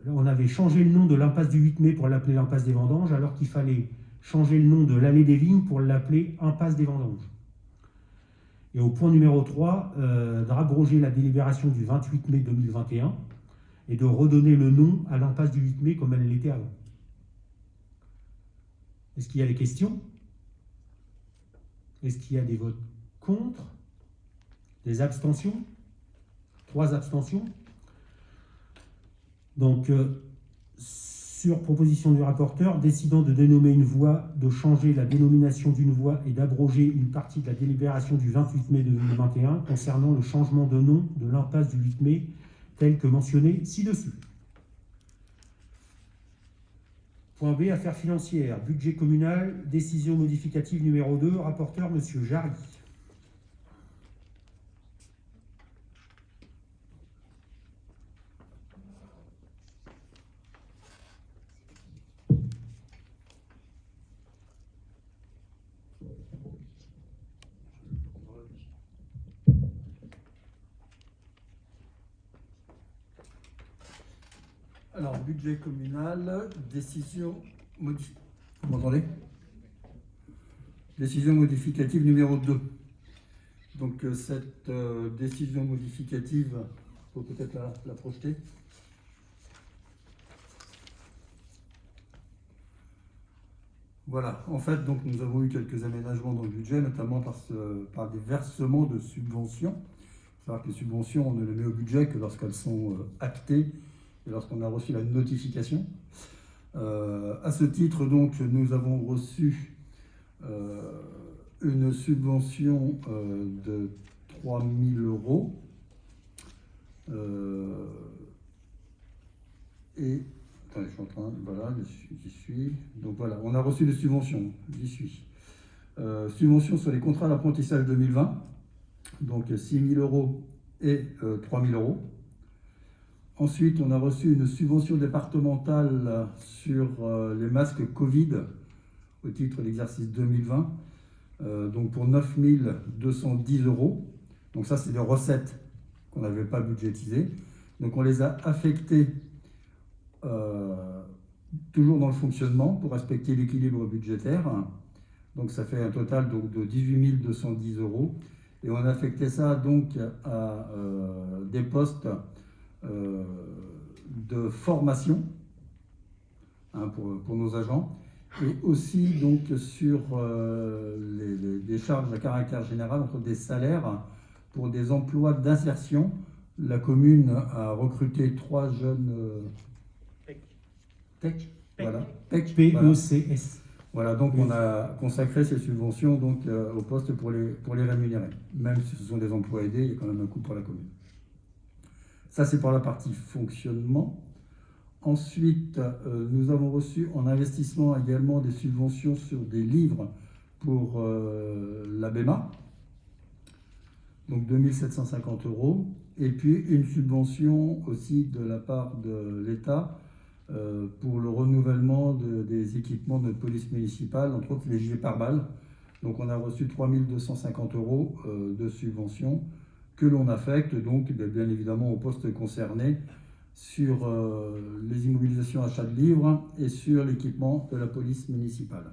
on avait changé le nom de l'impasse du 8 mai pour l'appeler l'impasse des Vendanges, alors qu'il fallait changer le nom de l'allée des Vignes pour l'appeler impasse des Vendanges. Et au point numéro 3, d'abroger la délibération du 28 mai 2021 et de redonner le nom à l'impasse du 8 mai comme elle l'était avant. Est-ce qu'il y a des questions? Est-ce qu'il y a des votes contre? Des abstentions? 3 abstentions. Donc, sur proposition du rapporteur, décidant de dénommer une voie, de changer la dénomination d'une voie et d'abroger une partie de la délibération du 28 mai 2021 concernant le changement de nom de l'impasse du 8 mai, tel que mentionné ci-dessus. Point B, affaires financières, budget communal, décision modificative numéro 2, rapporteur M. Jarry. Alors, budget communal, décision modificative. Vous m'entendez? Décision modificative numéro 2. Donc, cette décision modificative, il faut peut-être la projeter. Voilà, en fait, donc, nous avons eu quelques aménagements dans le budget, notamment par des versements de subventions. C'est-à-dire que les subventions, on ne les met au budget que lorsqu'elles sont actées et lorsqu'on a reçu la notification. À ce titre, donc, nous avons reçu une subvention de 3 000 €. Et, attendez, je suis en train, voilà, j'y suis. Donc voilà, on a reçu des subventions, j'y suis. Subvention sur les contrats d'apprentissage 2020, donc 6 000 € et 3 000 €. Ensuite, on a reçu une subvention départementale sur les masques Covid au titre de l'exercice 2020, donc pour 9 210 €. Donc ça, c'est des recettes qu'on n'avait pas budgétisées. Donc on les a affectées toujours dans le fonctionnement pour respecter l'équilibre budgétaire. Donc ça fait un total donc, de 18 210 €. Et on a affecté ça donc à des postes de formation pour nos agents, et aussi donc sur les charges à caractère général, entre des salaires pour des emplois d'insertion. La commune a recruté 3 jeunes PEC, voilà, PEC, voilà. PECS. Voilà, donc on a consacré ces subventions donc, au poste pour les rémunérer. Même si ce sont des emplois aidés, il y a quand même un coût pour la commune. Ça, c'est pour la partie fonctionnement. Ensuite, nous avons reçu en investissement également des subventions sur des livres pour l'ABEMA, donc 2 750 €. Et puis une subvention aussi de la part de l'État pour le renouvellement des équipements de police municipale, entre autres les gilets pare-balles. Donc on a reçu 3 250 € de subventions que l'on affecte donc bien évidemment aux postes concernés sur les immobilisations achats de livres et sur l'équipement de la police municipale.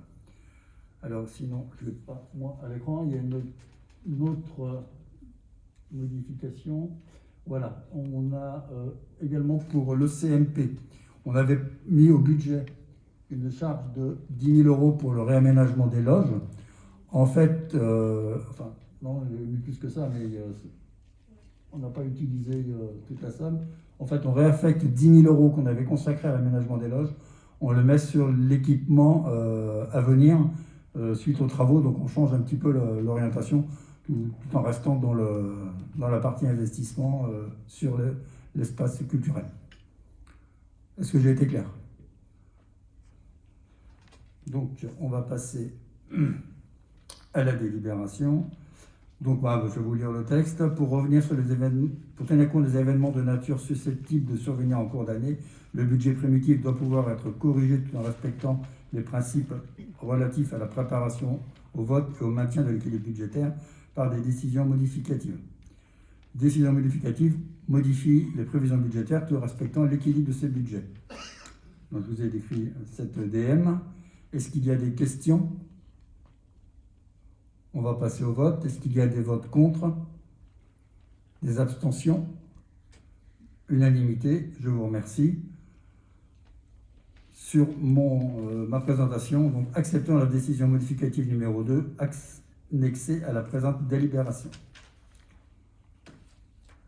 Alors sinon, je ne l'ai pas moi à l'écran, il y a une autre modification. Voilà, on a également pour le CMP, on avait mis au budget une charge de 10 000 € pour le réaménagement des loges. En fait, enfin, non, il y a eu plus que ça, mais on n'a pas utilisé toute la somme. En fait, on réaffecte 10 000 € qu'on avait consacrés à l'aménagement des loges. On le met sur l'équipement à venir suite aux travaux. Donc, on change un petit peu l'orientation tout en restant dans la partie investissement sur l'espace culturel. Est-ce que j'ai été clair? Donc, on va passer à la délibération. Donc, je vais vous lire le texte. Pour revenir sur les événements, pour tenir compte des événements de nature susceptibles de survenir en cours d'année, le budget primitif doit pouvoir être corrigé tout en respectant les principes relatifs à la préparation au vote et au maintien de l'équilibre budgétaire par des décisions modificatives. Décision modificative modifie les prévisions budgétaires tout en respectant l'équilibre de ces budgets. Donc, je vous ai décrit cette DM. Est-ce qu'il y a des questions? On va passer au vote. Est-ce qu'il y a des votes contre? Des abstentions? Unanimité, je vous remercie. Sur ma présentation, donc acceptons la décision modificative numéro 2, annexée à la présente délibération.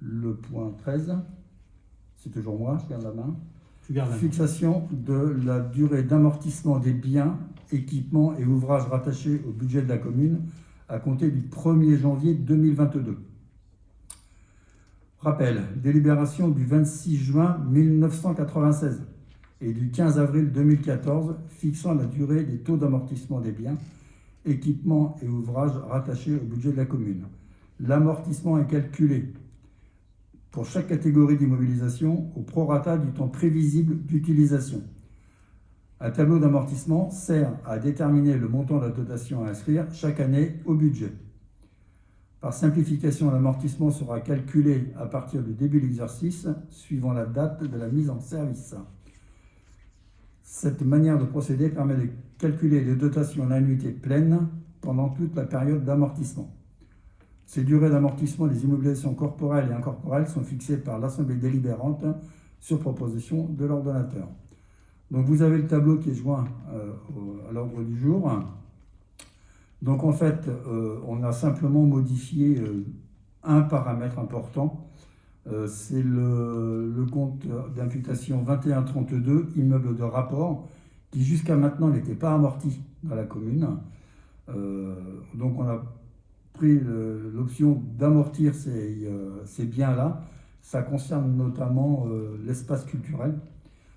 Le point 13, c'est toujours moi, je garde la main. Fixation de la durée d'amortissement des biens, équipements et ouvrages rattachés au budget de la commune à compter du 1er janvier 2022. Rappel, délibération du 26 juin 1996 et du 15 avril 2014 fixant la durée des taux d'amortissement des biens, équipements et ouvrages rattachés au budget de la commune. L'amortissement est calculé pour chaque catégorie d'immobilisation au prorata du temps prévisible d'utilisation. Un tableau d'amortissement sert à déterminer le montant de la dotation à inscrire chaque année au budget. Par simplification, l'amortissement sera calculé à partir du début de l'exercice, suivant la date de la mise en service. Cette manière de procéder permet de calculer les dotations en annuité pleine pendant toute la période d'amortissement. Ces durées d'amortissement des immobilisations corporelles et incorporelles sont fixées par l'Assemblée délibérante sur proposition de l'ordonnateur. Donc vous avez le tableau qui est joint à l'ordre du jour. Donc en fait, on a simplement modifié un paramètre important. C'est le compte d'imputation 2132, immeuble de rapport, qui jusqu'à maintenant n'était pas amorti dans la commune. Donc on a pris l'option d'amortir ces biens-là. Ça concerne notamment l'espace culturel,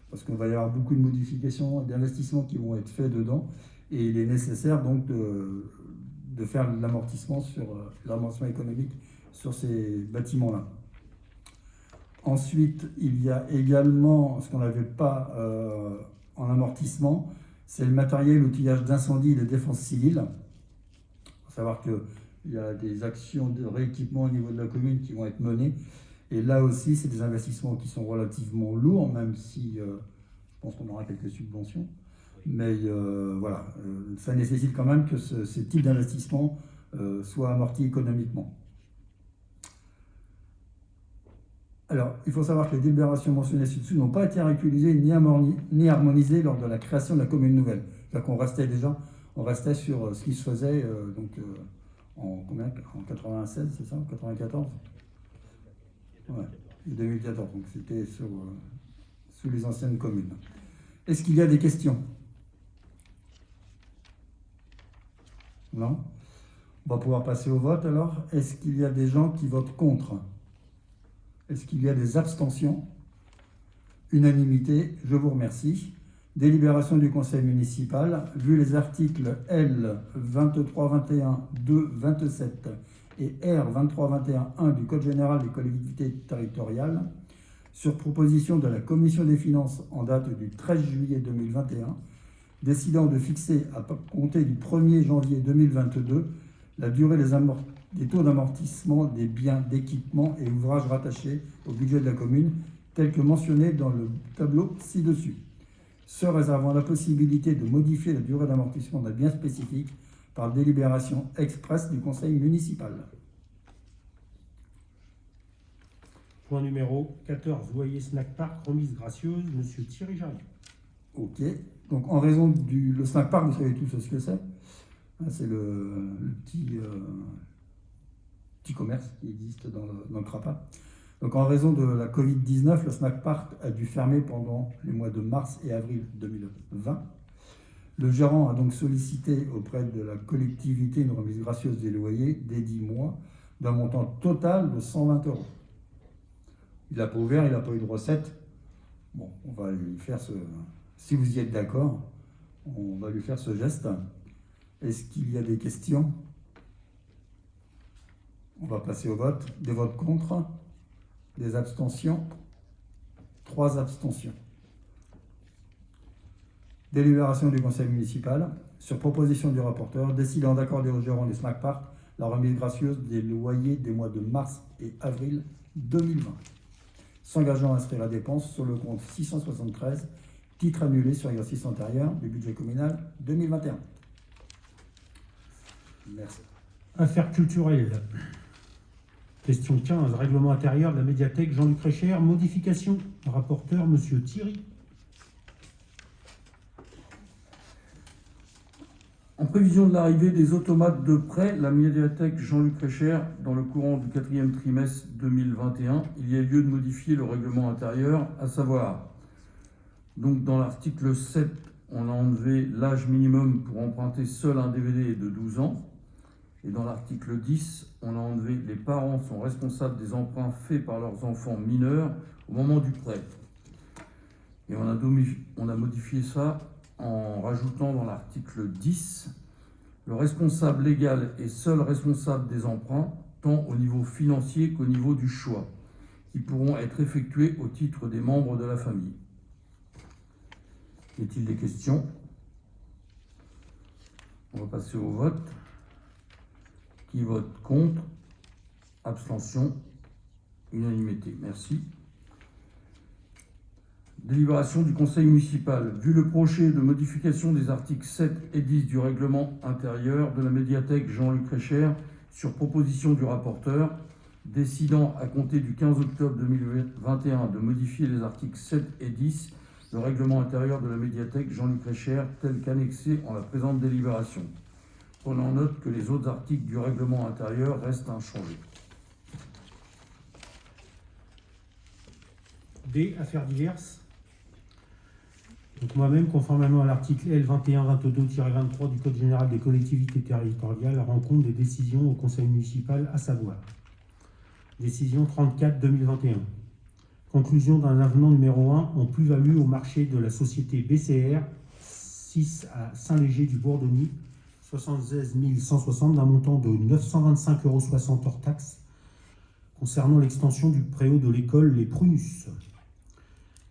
parce qu'il va y avoir beaucoup de modifications et d'investissements qui vont être faits dedans. Et il est nécessaire donc de faire l'amortissement économique sur ces bâtiments-là. Ensuite, il y a également ce qu'on n'avait pas en amortissement, c'est le matériel, l'outillage d'incendie et de défense civile. Il faut savoir qu'il y a des actions de rééquipement au niveau de la commune qui vont être menées. Et là aussi, c'est des investissements qui sont relativement lourds, même si je pense qu'on aura quelques subventions. Mais voilà, ça nécessite quand même que ce type d'investissement soit amorti économiquement. Alors, il faut savoir que les délibérations mentionnées ci-dessus n'ont pas été réutilisées ni harmonisées lors de la création de la commune nouvelle. C'est-à-dire qu'on restait sur ce qui se faisait en 96, c'est ça, en 94 ? Ouais, 2014, donc c'était sous les anciennes communes. Est-ce qu'il y a des questions? Non? On va pouvoir passer au vote alors. Est-ce qu'il y a des gens qui votent contre? Est-ce qu'il y a des abstentions? Unanimité, je vous remercie. Délibération du conseil municipal, vu les articles L 2321 2 27 et R 2321 1 du Code général des collectivités territoriales, sur proposition de la Commission des finances en date du 13 juillet 2021, décidant de fixer à compter du 1er janvier 2022 la durée des taux d'amortissement des biens d'équipement et ouvrages rattachés au budget de la commune, tels que mentionnés dans le tableau ci-dessus, se réservant la possibilité de modifier la durée d'amortissement d'un bien spécifique par délibération expresse du conseil municipal. Point numéro 14, loyer snack park, remise gracieuse, monsieur Thierry Jarry. Ok, donc en raison le snack park, vous savez tous ce que c'est. C'est le petit commerce qui existe dans le Crapa. Donc en raison de la Covid-19, le snack park a dû fermer pendant les mois de mars et avril 2020. Le gérant a donc sollicité auprès de la collectivité une remise gracieuse des loyers des 10 mois d'un montant total de 120 €. Il n'a pas ouvert, il n'a pas eu de recette. Bon, on va lui faire si vous y êtes d'accord, on va lui faire ce geste. Est-ce qu'il y a des questions? On va passer au vote. Des votes contre? Des abstentions? 3 abstentions. Délibération du conseil municipal, sur proposition du rapporteur, décidant d'accorder aux gérants du snack park la remise gracieuse des loyers des mois de mars et avril 2020, s'engageant à inscrire la dépense sur le compte 673, titre annulé sur l'exercice antérieur du budget communal 2021. Merci. Affaires culturelles. Question 15, règlement intérieur de la médiathèque Jean-Luc Récher, modification. Rapporteur, monsieur Thierry. En prévision de l'arrivée des automates de prêt, la médiathèque Jean-Luc Récher, dans le courant du 4e trimestre 2021, il y a lieu de modifier le règlement intérieur, à savoir, donc dans l'article 7, on a enlevé l'âge minimum pour emprunter seul un DVD de 12 ans. Et dans l'article 10, on a enlevé les parents sont responsables des emprunts faits par leurs enfants mineurs au moment du prêt. Et on a modifié ça en rajoutant dans l'article 10, le responsable légal est seul responsable des emprunts, tant au niveau financier qu'au niveau du choix, qui pourront être effectués au titre des membres de la famille. Y a-t-il des questions? On va passer au vote. Qui vote contre? Abstention? Unanimité. Merci. Délibération du Conseil municipal. Vu le projet de modification des articles 7 et 10 du règlement intérieur de la médiathèque Jean-Luc Récher, sur proposition du rapporteur, décidant à compter du 15 octobre 2021 de modifier les articles 7 et 10 du règlement intérieur de la médiathèque Jean-Luc Récher, tel qu'annexé en la présente délibération. Prenant note que les autres articles du règlement intérieur restent inchangés. D. Affaires diverses. Donc moi-même, conformément à l'article L. 2122-23 du Code général des collectivités territoriales, rend compte des décisions au conseil municipal, à savoir décision 34-2021. Conclusion d'un avenant numéro 1 en plus-value au marché de la société BCR 6 à Saint-Léger du Bourdonny, 76 160 d'un montant de 925,60 € hors taxes, concernant l'extension du préau de l'école Les Prunus.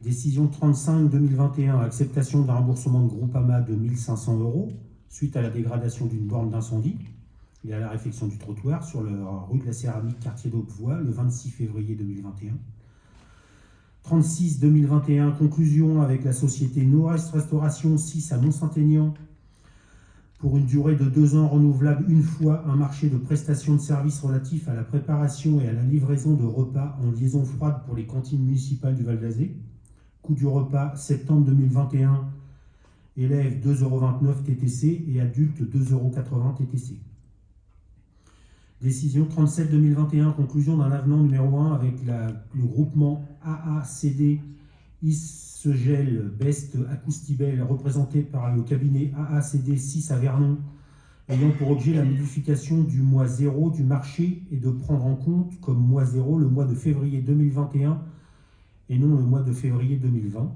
Décision 35-2021, acceptation d'un remboursement de Groupama de 1 500 € suite à la dégradation d'une borne d'incendie et à la réfection du trottoir sur la rue de la Céramique, quartier d'Aubevoie, le 26 février 2021. 36-2021, conclusion avec la société Nord-Est Restauration 6 à Mont-Saint-Aignan pour une durée de 2 ans renouvelable une fois, un marché de prestations de services relatifs à la préparation et à la livraison de repas en liaison froide pour les cantines municipales du Val d'Azé. Coût du repas, septembre 2021, élèves 2,29 € TTC et adultes 2,80 € TTC. Décision 37-2021, conclusion d'un avenant numéro 1 avec le groupement AACD Isegel Best Acoustibel, représenté par le cabinet AACD 6 à Vernon, ayant pour objet la modification du mois 0 du marché et de prendre en compte comme mois 0 le mois de février 2021 et non le mois de février 2020.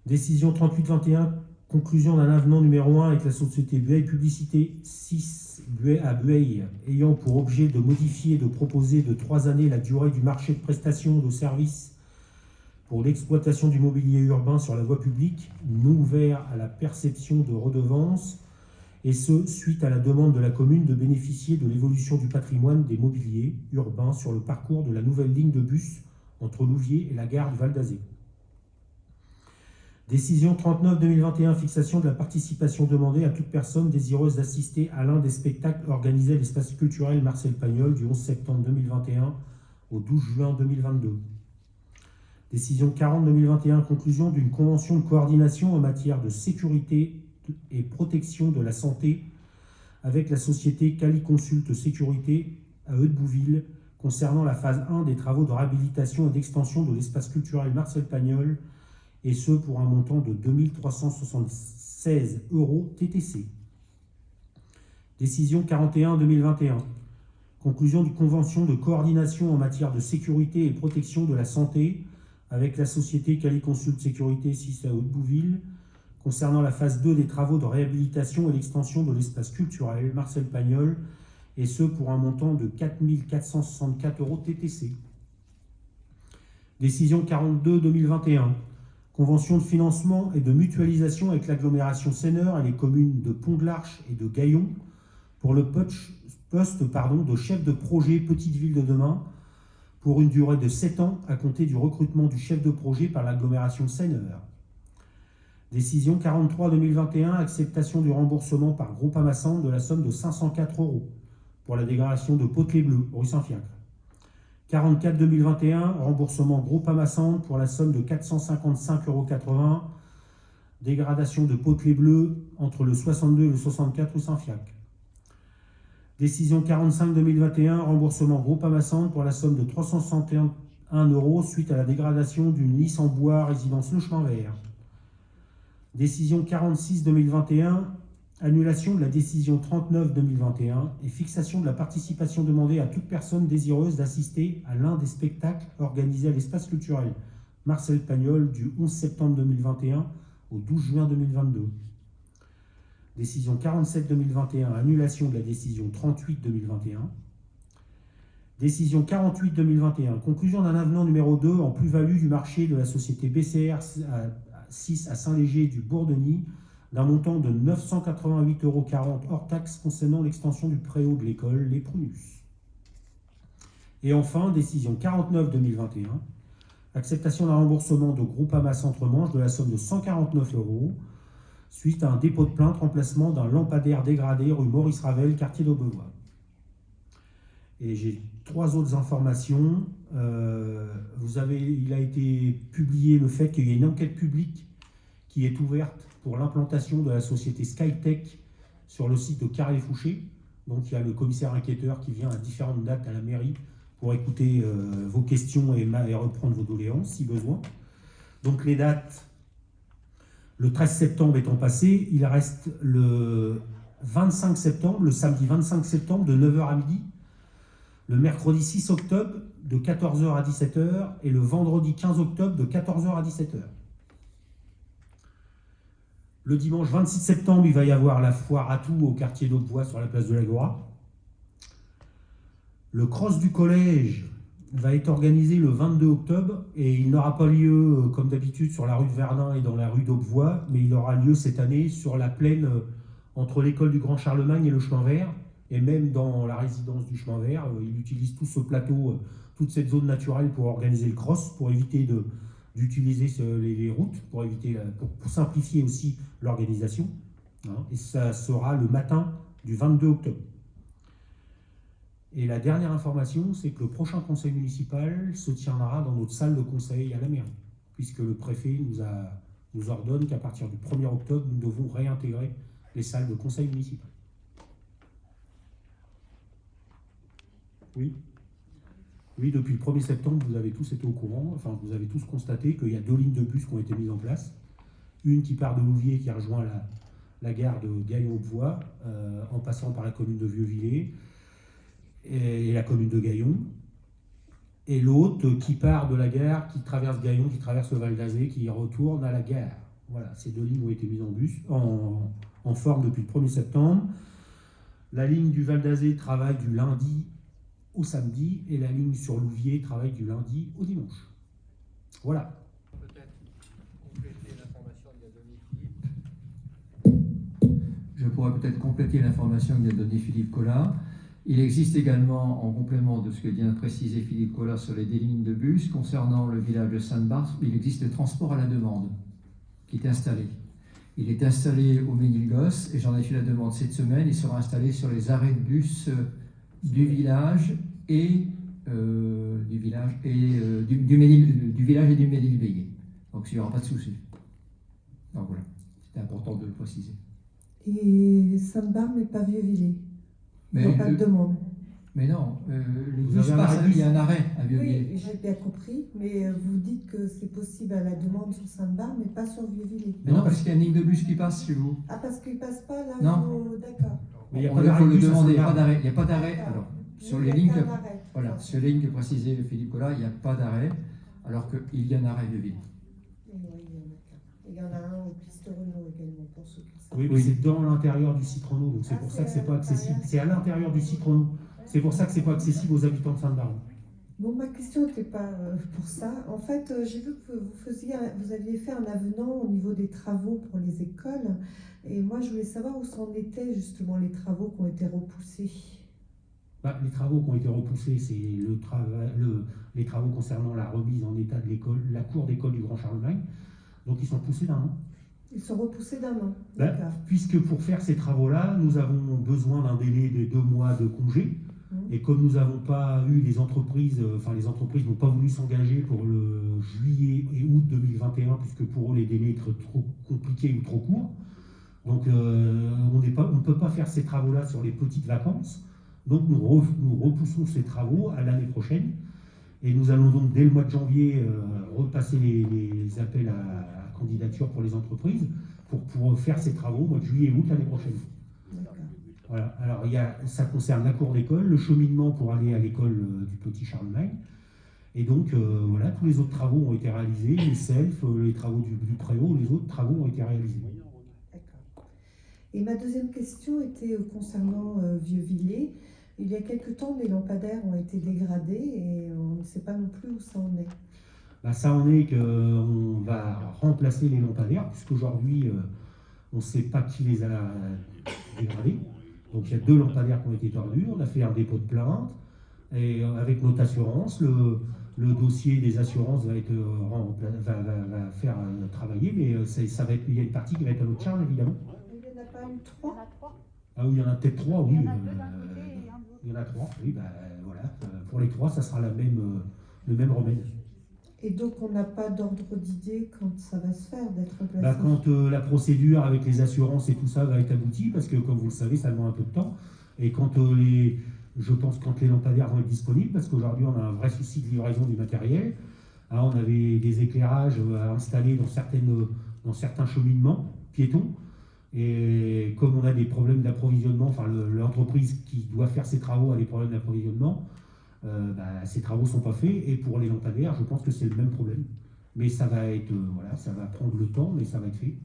Décision 38-21, conclusion d'un avenant numéro 1 avec la société Bueil Publicité 6 Bueil à Bueil, ayant pour objet de modifier et de proposer de 3 années la durée du marché de prestations de services pour l'exploitation du mobilier urbain sur la voie publique, non ouvert à la perception de redevances, et ce, suite à la demande de la commune de bénéficier de l'évolution du patrimoine des mobiliers urbains sur le parcours de la nouvelle ligne de bus entre Louviers et la gare du Val d'Azé. Décision 39-2021, fixation de la participation demandée à toute personne désireuse d'assister à l'un des spectacles organisés à l'espace culturel Marcel Pagnol du 11 septembre 2021 au 12 juin 2022. Décision 40-2021, conclusion d'une convention de coordination en matière de sécurité et protection de la santé avec la société Cali-Consult Sécurité à Heudebouville concernant la phase 1 des travaux de réhabilitation et d'extension de l'espace culturel Marcel Pagnol, et ce pour un montant de 2 376 € TTC. Décision 41-2021. Conclusion d'une convention de coordination en matière de sécurité et protection de la santé avec la société Cali-Consult Sécurité 6 à Heudebouville concernant la phase 2 des travaux de réhabilitation et l'extension de l'espace culturel Marcel Pagnol, et ce pour un montant de 4 464 € TTC. Décision 42-2021. Convention de financement et de mutualisation avec l'agglomération Seineur et les communes de Pont-de-l'Arche et de Gaillon pour le poste de chef de projet Petite Ville de demain pour une durée de 7 ans à compter du recrutement du chef de projet par l'agglomération Seineur. Décision 43-2021, acceptation du remboursement par Groupama Centre de la somme de 504 € pour la dégradation de Potelé-Bleu, rue Saint-Fiacre. 44-2021, remboursement Groupama Centre pour la somme de 455,80 €, dégradation de Potelé-Bleu entre le 62 et le 64 rue Saint-Fiacre. Décision 45-2021, remboursement Groupama Centre pour la somme de 361 € suite à la dégradation d'une lisse en bois résidence Le Chemin Vert. Décision 46-2021, annulation de la décision 39-2021 et fixation de la participation demandée à toute personne désireuse d'assister à l'un des spectacles organisés à l'espace culturel Marcel Pagnol du 11 septembre 2021 au 12 juin 2022. Décision 47-2021, annulation de la décision 38-2021. Décision 48-2021, conclusion d'un avenant numéro 2 en plus-value du marché de la société BCR 6 à Saint-Léger du Bourdonny d'un montant de 988,40 € hors taxe concernant l'extension du préau de l'école Les Prunus. Et enfin, décision 49-2021, Acceptation d'un remboursement de Groupama Centre-Manche de la somme de 149 € suite à un dépôt de plainte remplacement d'un lampadaire dégradé rue Maurice Ravel, quartier d'Aubevoie. Et j'ai 3 autres informations. Il a été publié le fait qu'il y a une enquête publique qui est ouverte pour l'implantation de la société Skytech sur le site de Carré-les-Fouchés. Donc il y a le commissaire enquêteur qui vient à différentes dates à la mairie pour écouter vos questions et reprendre vos doléances si besoin. Donc les dates, le 13 septembre étant passé, il reste le 25 septembre, le samedi 25 septembre de 9 h à midi, le mercredi 6 octobre de 14 h à 17 h et le vendredi 15 octobre de 14 h à 17 h. Le dimanche 26 septembre, il va y avoir la foire à tout au quartier d'Aubevoie sur la place de l'Agora. Le cross du collège va être organisé le 22 octobre et il n'aura pas lieu comme d'habitude sur la rue de Verdun et dans la rue d'Aubevoie, mais il aura lieu cette année sur la plaine entre l'école du Grand Charlemagne et le chemin vert, et même dans la résidence du chemin vert. Il utilise tout ce plateau, toute cette zone naturelle pour organiser le cross, pour éviter d'utiliser les routes, pour simplifier aussi l'organisation. Et ça sera le matin du 22 octobre. Et la dernière information, c'est que le prochain conseil municipal se tiendra dans notre salle de conseil à la mairie, puisque le préfet nous ordonne qu'à partir du 1er octobre, nous devons réintégrer les salles de conseil municipal. Oui. Oui, depuis le 1er septembre, vous avez tous été au courant, enfin vous avez tous constaté qu'il y a 2 lignes de bus qui ont été mises en place. Une qui part de Louviers, qui rejoint la gare de Gaillon-Aubevoie, en passant par la commune de Vieux-Villers et la commune de Gaillon. Et l'autre qui part de la gare, qui traverse Gaillon, qui traverse le Val d'Azé, qui retourne à la gare. Voilà, ces 2 lignes ont été mises en forme depuis le 1er septembre. La ligne du Val d'Azé travaille du lundi au samedi et la ligne sur Louviers travaille du lundi au dimanche. Voilà. Peut-être compléter l'information qu'a donnée Philippe. Je pourrais peut-être compléter l'information qu'a donnée Philippe Collard. Il existe également, en complément de ce que vient de préciser Philippe Collard sur les lignes de bus, concernant le village de Sainte-Barbe, il existe le transport à la demande qui est installé. Il est installé au Ménilgos et j'en ai fait la demande cette semaine. Il sera installé sur les arrêts de bus du village et du village et du Ménil-Béguet. Donc il n'y aura pas de souci. Donc voilà, c'était important de le préciser. Et Sainte-Barbe n'est pas Vieux-Villers. Il n'y a pas de demande. Mais non, le bus passe, il y a un arrêt à Vieux-Villers. Oui, j'ai bien compris, mais vous dites que c'est possible à la demande sur Sainte-Barbe, mais pas sur Vieux-Villers. Mais non, parce qu'il y a une ligne de bus qui passe chez vous. Ah, parce qu'il ne passe pas là. Non. D'accord. Mais il n'y a On pas faut le demander, il n'y a pas d'arrêt. d'arrêt. Il n'y a pas d'arrêt. Alors, sur les lignes, voilà, sur les lignes que précisait Philippe Collard, il n'y a pas d'arrêt, alors qu'il y a un arrêt de ville. Il y en a un au Piste Renault également, pour ceux qui savent. Oui, mais c'est dans l'intérieur du site Renault, donc c'est pour ça que c'est pas accessible. C'est à l'intérieur du site Renault. C'est pour ça que c'est pas accessible aux habitants de Sainte-Barbe. Bon, ma question n'était pas pour ça. En fait, j'ai vu que vous aviez fait un avenant au niveau des travaux pour les écoles. Et moi, je voulais savoir où s'en étaient justement les travaux qui ont été repoussés. Les travaux qui ont été repoussés, c'est les travaux concernant la remise en état de l'école, la cour d'école du Grand Charlemagne. Donc ils sont poussés d'un an. Ils sont repoussés d'un an. D'accord. Puisque pour faire ces travaux-là, nous avons besoin d'un délai de 2 mois de congé. Et comme nous n'avons pas eu les entreprises n'ont pas voulu s'engager pour le juillet et août 2021, puisque pour eux les délais étaient trop compliqués ou trop courts. Donc on ne peut pas faire ces travaux-là sur les petites vacances. Donc nous repoussons ces travaux à l'année prochaine. Et nous allons donc dès le mois de janvier repasser les appels à candidature pour les entreprises pour faire ces travaux au mois de juillet et août l'année prochaine. Voilà. Alors ça concerne la cour d'école, le cheminement pour aller à l'école du Petit Charlemagne. Et donc voilà, tous les autres travaux ont été réalisés, les selfs, les travaux du préau, les autres travaux ont été réalisés. D'accord. Et ma deuxième question était concernant Vieux-Villers. Il y a quelque temps, les lampadaires ont été dégradés et on ne sait pas non plus où ça en est. Ça en est qu'on va remplacer les lampadaires, puisqu'aujourd'hui, on ne sait pas qui les a dégradés. Donc il y a 2 lampadaires qui ont été tordus, on a fait un dépôt de plainte. Et avec notre assurance, le dossier des assurances va va faire travailler, mais ça va être, il y a une partie qui va être à notre charge, évidemment. Il n'y en a pas eu Il y en 3? a 3. Ah oui, il y en a peut-être 3, oui. Il y en a 2 d'un côté et un de l'autre. Il y en a 3, oui, bah voilà. Pour les 3, ça sera le même remède. Et donc, on n'a pas d'ordre d'idée quand ça va se faire, d'être remplacé? Bah, quand la procédure avec les assurances et tout ça va être aboutie, parce que comme vous le savez, ça demande un peu de temps, et quand je pense quand les lampadaires vont être disponibles, parce qu'aujourd'hui on a un vrai souci de livraison du matériel. Hein, on avait des éclairages à installer dans certains cheminements piétons, et comme on a des problèmes d'approvisionnement, enfin l'entreprise qui doit faire ses travaux a des problèmes d'approvisionnement, ces travaux ne sont pas faits, et pour les lampadaires, je pense que c'est le même problème. Mais ça va être, voilà, ça va prendre le temps, mais ça va être fait.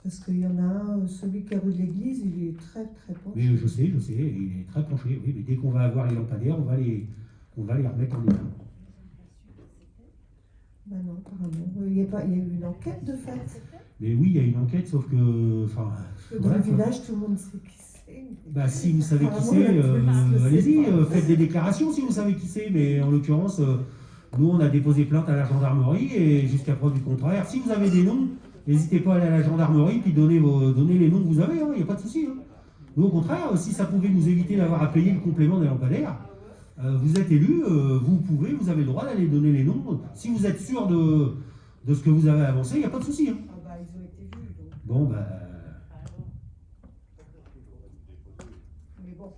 Parce qu'il y en a un, celui qui est rue de l'église, il est très très penché. Mais je sais, il est très penché, oui, mais dès qu'on va avoir les lampadaires, on va les remettre en état. Ben non, apparemment. Il y a eu une enquête de fait. Mais oui, il y a une enquête, sauf que... Enfin, Parce que dans voilà, le village, tout le monde sait qui c'est. bah, si vous savez qui Apparemment, c'est, la police le sait allez-y, pas. faites des déclarations si vous savez qui c'est, mais en l'occurrence, nous on a déposé plainte à la gendarmerie, et jusqu'à preuve du contraire, si vous avez des noms, n'hésitez pas à aller à la gendarmerie, puis donnez les noms que vous avez, il n'y a pas de souci. Hein. Nous au contraire, si ça pouvait nous éviter d'avoir à payer le complément des lampadaires, vous êtes élu, vous avez le droit d'aller donner les noms. Si vous êtes sûr de ce que vous avez avancé, il n'y a pas de souci. Hein. Ah bah, ils ont été vus, donc. Bon, bah... Mais bon.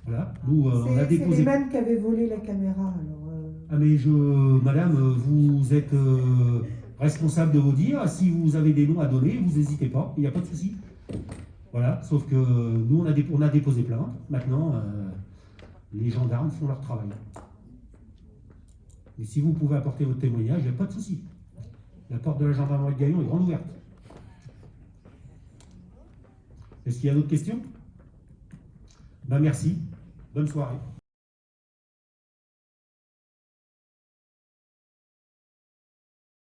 Voilà, nous on a C'est déposé... les mêmes qui avaient volé la caméra, alors... Ah mais madame, vous êtes responsable de vos dires. Si vous avez des noms à donner, vous n'hésitez pas, il n'y a pas de souci. Voilà, sauf que nous on a déposé plainte. Maintenant, les gendarmes font leur travail. Mais si vous pouvez apporter votre témoignage, il n'y a pas de souci. La porte de la gendarmerie de Gaillon est grande ouverte. Est-ce qu'il y a d'autres questions? Ben merci. Bonne soirée.